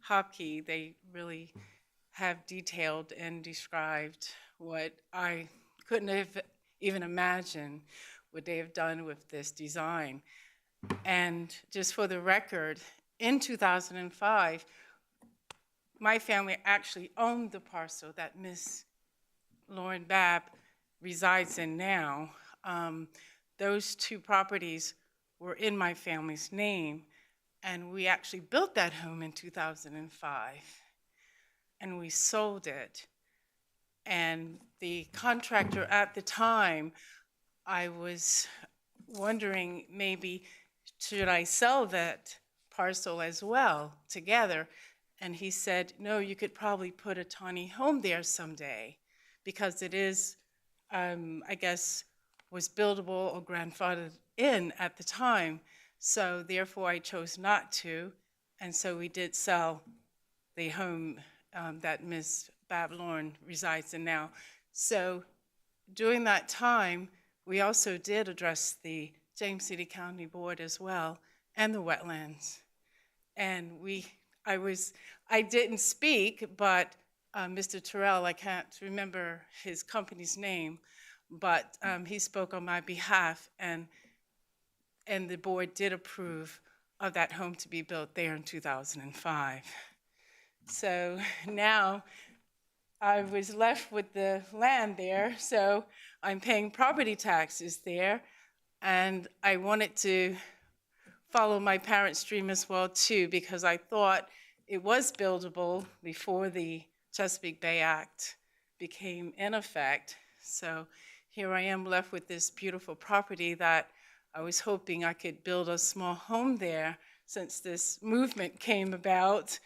Hopkey, they really have detailed and described what I couldn't have even imagined what they have done with this design. And just for the record, in 2005, my family actually owned the parcel that Miss Lauren Babb resides in now. Those two properties were in my family's name, and we actually built that home in 2005, and we sold it. And the contractor at the time, I was wondering maybe should I sell that parcel as well together? And he said, no, you could probably put a tiny home there someday because it is, I guess, was buildable or grandfathered in at the time. So therefore I chose not to. And so we did sell the home that Ms. Babylon resides in now. So during that time, we also did address the James City County Board as well and the wetlands. And I didn't speak, but Mr. Terrell, I can't remember his company's name, but he spoke on my behalf, and the board did approve of that home to be built there in 2005. So now I was left with the land there, so I'm paying property taxes there, and I wanted to follow my parents' dream as well too, because I thought it was buildable before the Chesapeake Bay Act became in effect. So here I am left with this beautiful property that I was hoping I could build a small home there since this movement came about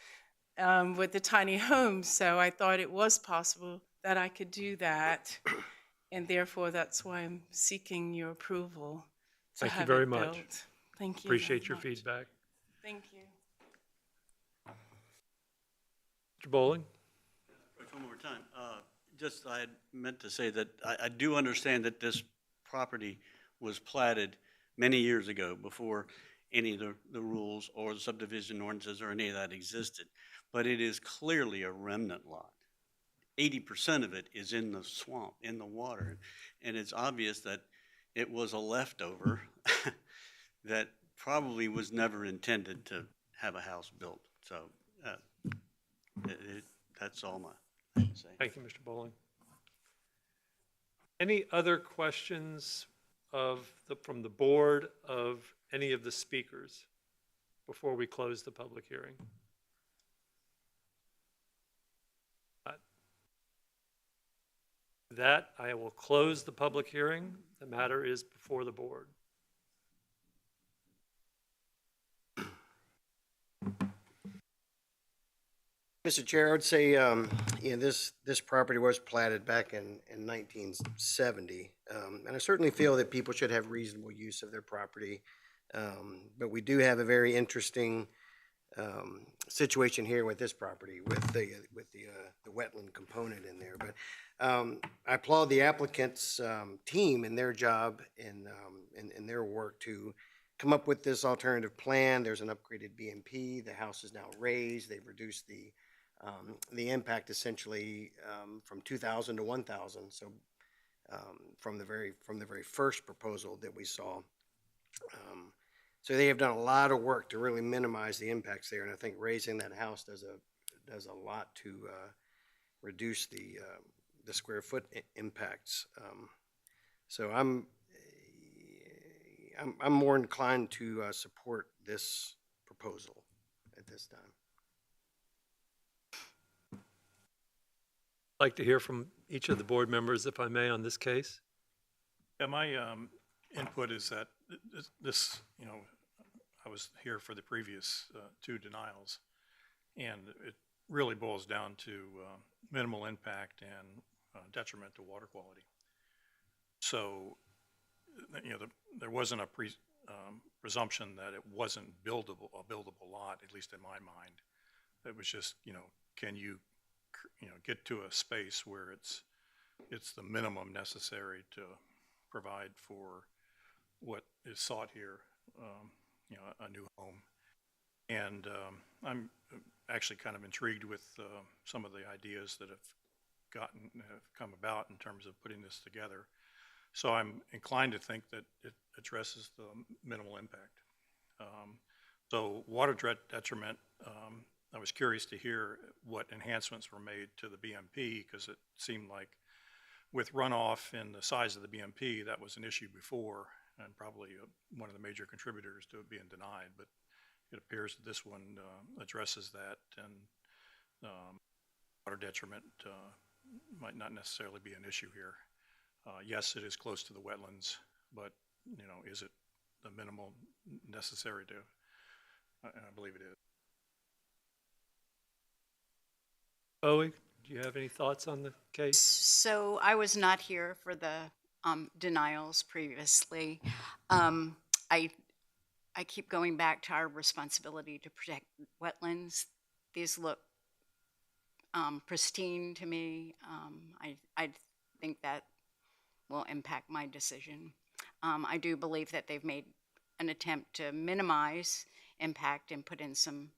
with the tiny homes. So I thought it was possible that I could do that. And therefore, that's why I'm seeking your approval to have it built. Thank you very much. Thank you. Appreciate your feedback. Thank you. Mr. Bowling? One more time. I had meant to say that I do understand that this property was platted many years ago before any of the rules or the subdivision ordinances or any of that existed. But it is clearly a remnant lot. 80% of it is in the swamp, in the water. And it's obvious that it was a leftover that probably was never intended to have a house built. So that's all I have to say. Thank you, Mr. Bowling. Any other questions from the board of any of the speakers before we close the public hearing? That, I will close the public hearing. The matter is before the board. Mr. Chair, I would say, this property was platted back in 1970. And I certainly feel that people should have reasonable use of their property. But we do have a very interesting situation here with this property, with the wetland component in there. But I applaud the applicant's team and their job in their work to come up with this alternative plan. There's an upgraded BMP. The house is now raised. They've reduced the impact essentially from 2,000 to 1,000. So from the very first proposal that we saw. So they have done a lot of work to really minimize the impacts there, and I think raising that house does a lot to reduce the square foot impacts. So I'm more inclined to support this proposal at this time. I'd like to hear from each of the board members, if I may, on this case. Yeah, my input is that this, I was here for the previous two denials, and it really boils down to minimal impact and detriment to water quality. So, there wasn't a presumption that it wasn't a buildable lot, at least in my mind. It was just, can you get to a space where it's the minimum necessary to provide for what is sought here, a new home. And I'm actually kind of intrigued with some of the ideas that have come about in terms of putting this together. So I'm inclined to think that it addresses the minimal impact. So water detriment, I was curious to hear what enhancements were made to the BMP, because it seemed like with runoff and the size of the BMP, that was an issue before, and probably one of the major contributors to it being denied. But it appears that this one addresses that, and water detriment might not necessarily be an issue here. Yes, it is close to the wetlands, but is it the minimal necessary to? I believe it is. Bowie, do you have any thoughts on the case? So I was not here for the denials previously. I keep going back to our responsibility to protect wetlands. These look pristine to me. I think that will impact my decision. I do believe that they've made an attempt to minimize impact and put in some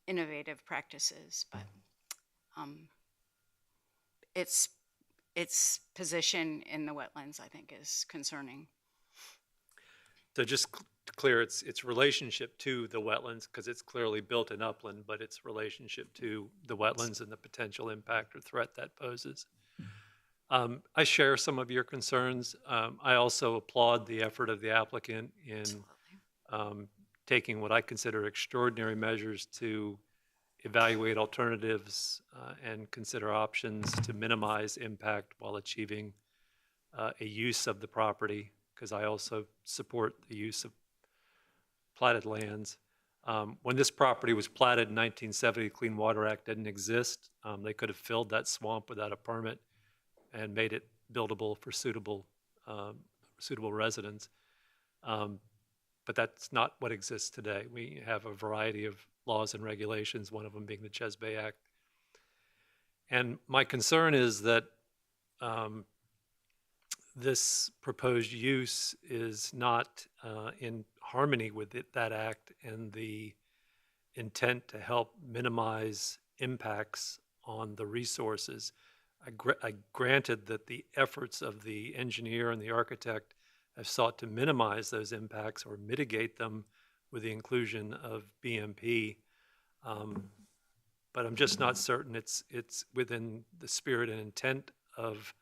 innovative practices, but its position in the wetlands, I think, is concerning. So just to clear its relationship to the wetlands, because it's clearly built in upland, but its relationship to the wetlands and the potential impact or threat that poses. I share some of your concerns. I also applaud the effort of the applicant in taking what I consider extraordinary measures to evaluate alternatives and consider options to minimize impact while achieving a use of the property, because I also support the use of platted lands. When this property was platted in 1970, the Clean Water Act didn't exist. They could have filled that swamp without a permit and made it buildable for suitable residents. But that's not what exists today. We have a variety of laws and regulations, one of them being the Chesapeake Bay Act. And my concern is that this proposed use is not in harmony with that act and the intent to help minimize impacts on the resources. I granted that the efforts of the engineer and the architect have sought to minimize those impacts or mitigate them with the inclusion of BMP. But I'm just not certain it's within the spirit and intent of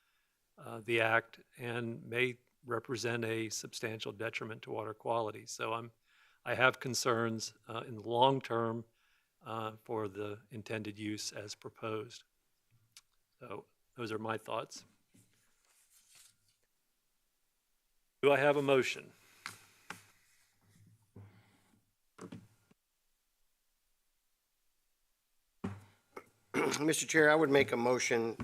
the act and may represent a substantial detriment to water quality. So I have concerns in the long term for the intended use as proposed. So those are my thoughts. Do I have a motion? Mr. Chair, I would make a motion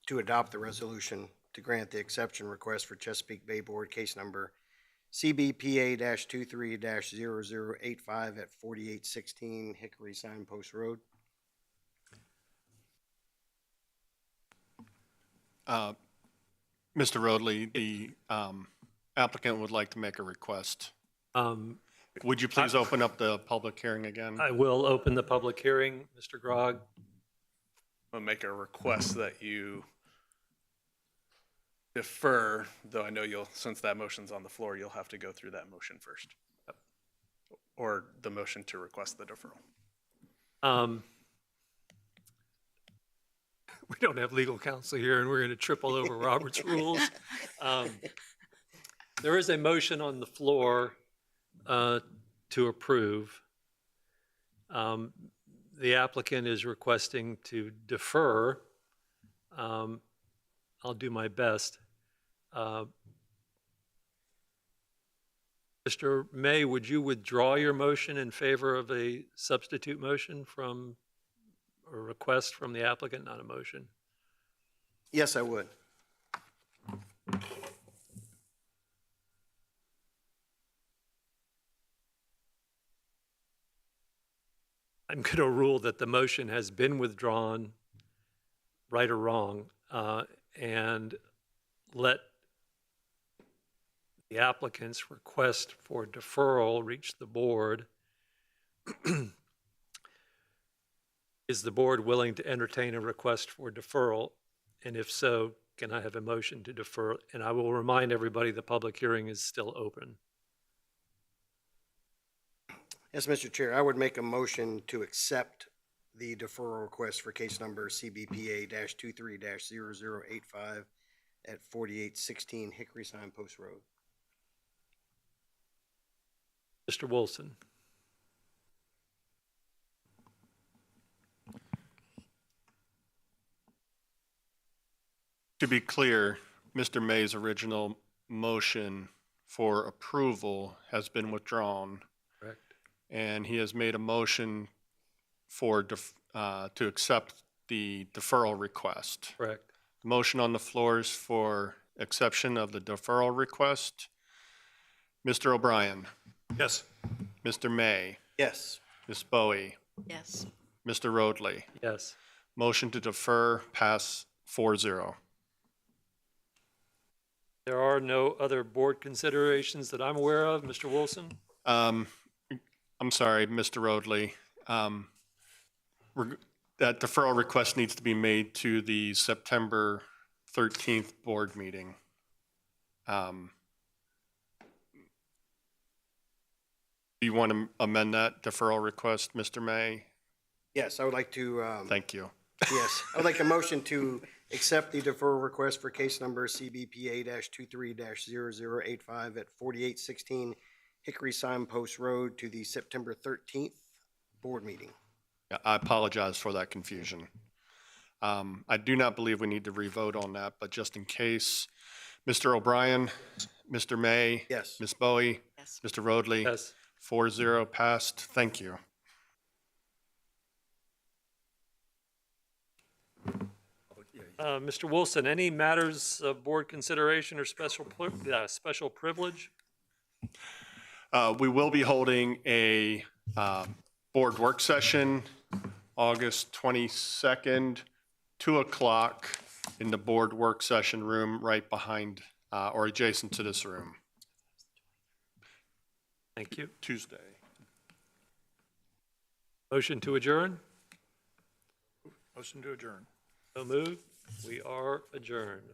to adopt the resolution to grant the exception request for Chesapeake Bay Board case number CBPA-23-0085 at 4816 Hickory Signpost Road. Mr. Roadley, the applicant would like to make a request. Would you please open up the public hearing again? I will open the public hearing. Mr. Grog? I'll make a request that you defer, though I know since that motion's on the floor, you'll have to go through that motion first. Or the motion to request the deferral. We don't have legal counsel here, and we're going to triple over Robert's rules. There is a motion on the floor to approve. The applicant is requesting to defer. I'll do my best. Mr. May, would you withdraw your motion in favor of a substitute motion from a request from the applicant, not a motion? Yes, I would. I'm going to rule that the motion has been withdrawn, right or wrong, and let the applicant's request for deferral reach the board. Is the board willing to entertain a request for deferral? And if so, can I have a motion to defer? And I will remind everybody the public hearing is still open. Yes, Mr. Chair, I would make a motion to accept the deferral request for case number CBPA-23-0085 at 4816 Hickory Signpost Road. Mr. Wilson. To be clear, Mr. May's original motion for approval has been withdrawn. Correct. And he has made a motion for to accept the deferral request. Correct. The motion on the floor is for exception of the deferral request. Mr. O'Brien. Yes. Mr. May. Yes. Ms. Bowie. Yes. Mr. Roadley. Yes. Motion to defer, pass 4-0. There are no other board considerations that I'm aware of. Mr. Wilson? I'm sorry, Mr. Roadley. That deferral request needs to be made to the September 13th board meeting. Do you want to amend that deferral request, Mr. May? Yes, I would like to. Thank you. Yes, I would like a motion to accept the deferral request for case number CBPA-23-0085 at 4816 Hickory Signpost Road to the September 13th board meeting. Yeah, I apologize for that confusion. I do not believe we need to re-vote on that, but just in case, Mr. O'Brien, Mr. May. Yes. Ms. Bowie. Yes. Mr. Roadley. Yes. 4-0 passed. Thank you. Mr. Wilson, any matters of board consideration or special privilege? We will be holding a board work session August 22nd, 2 o'clock in the board work session room right behind or adjacent to this room. Thank you. Tuesday. Motion to adjourn? Motion to adjourn. So moved. We are adjourned.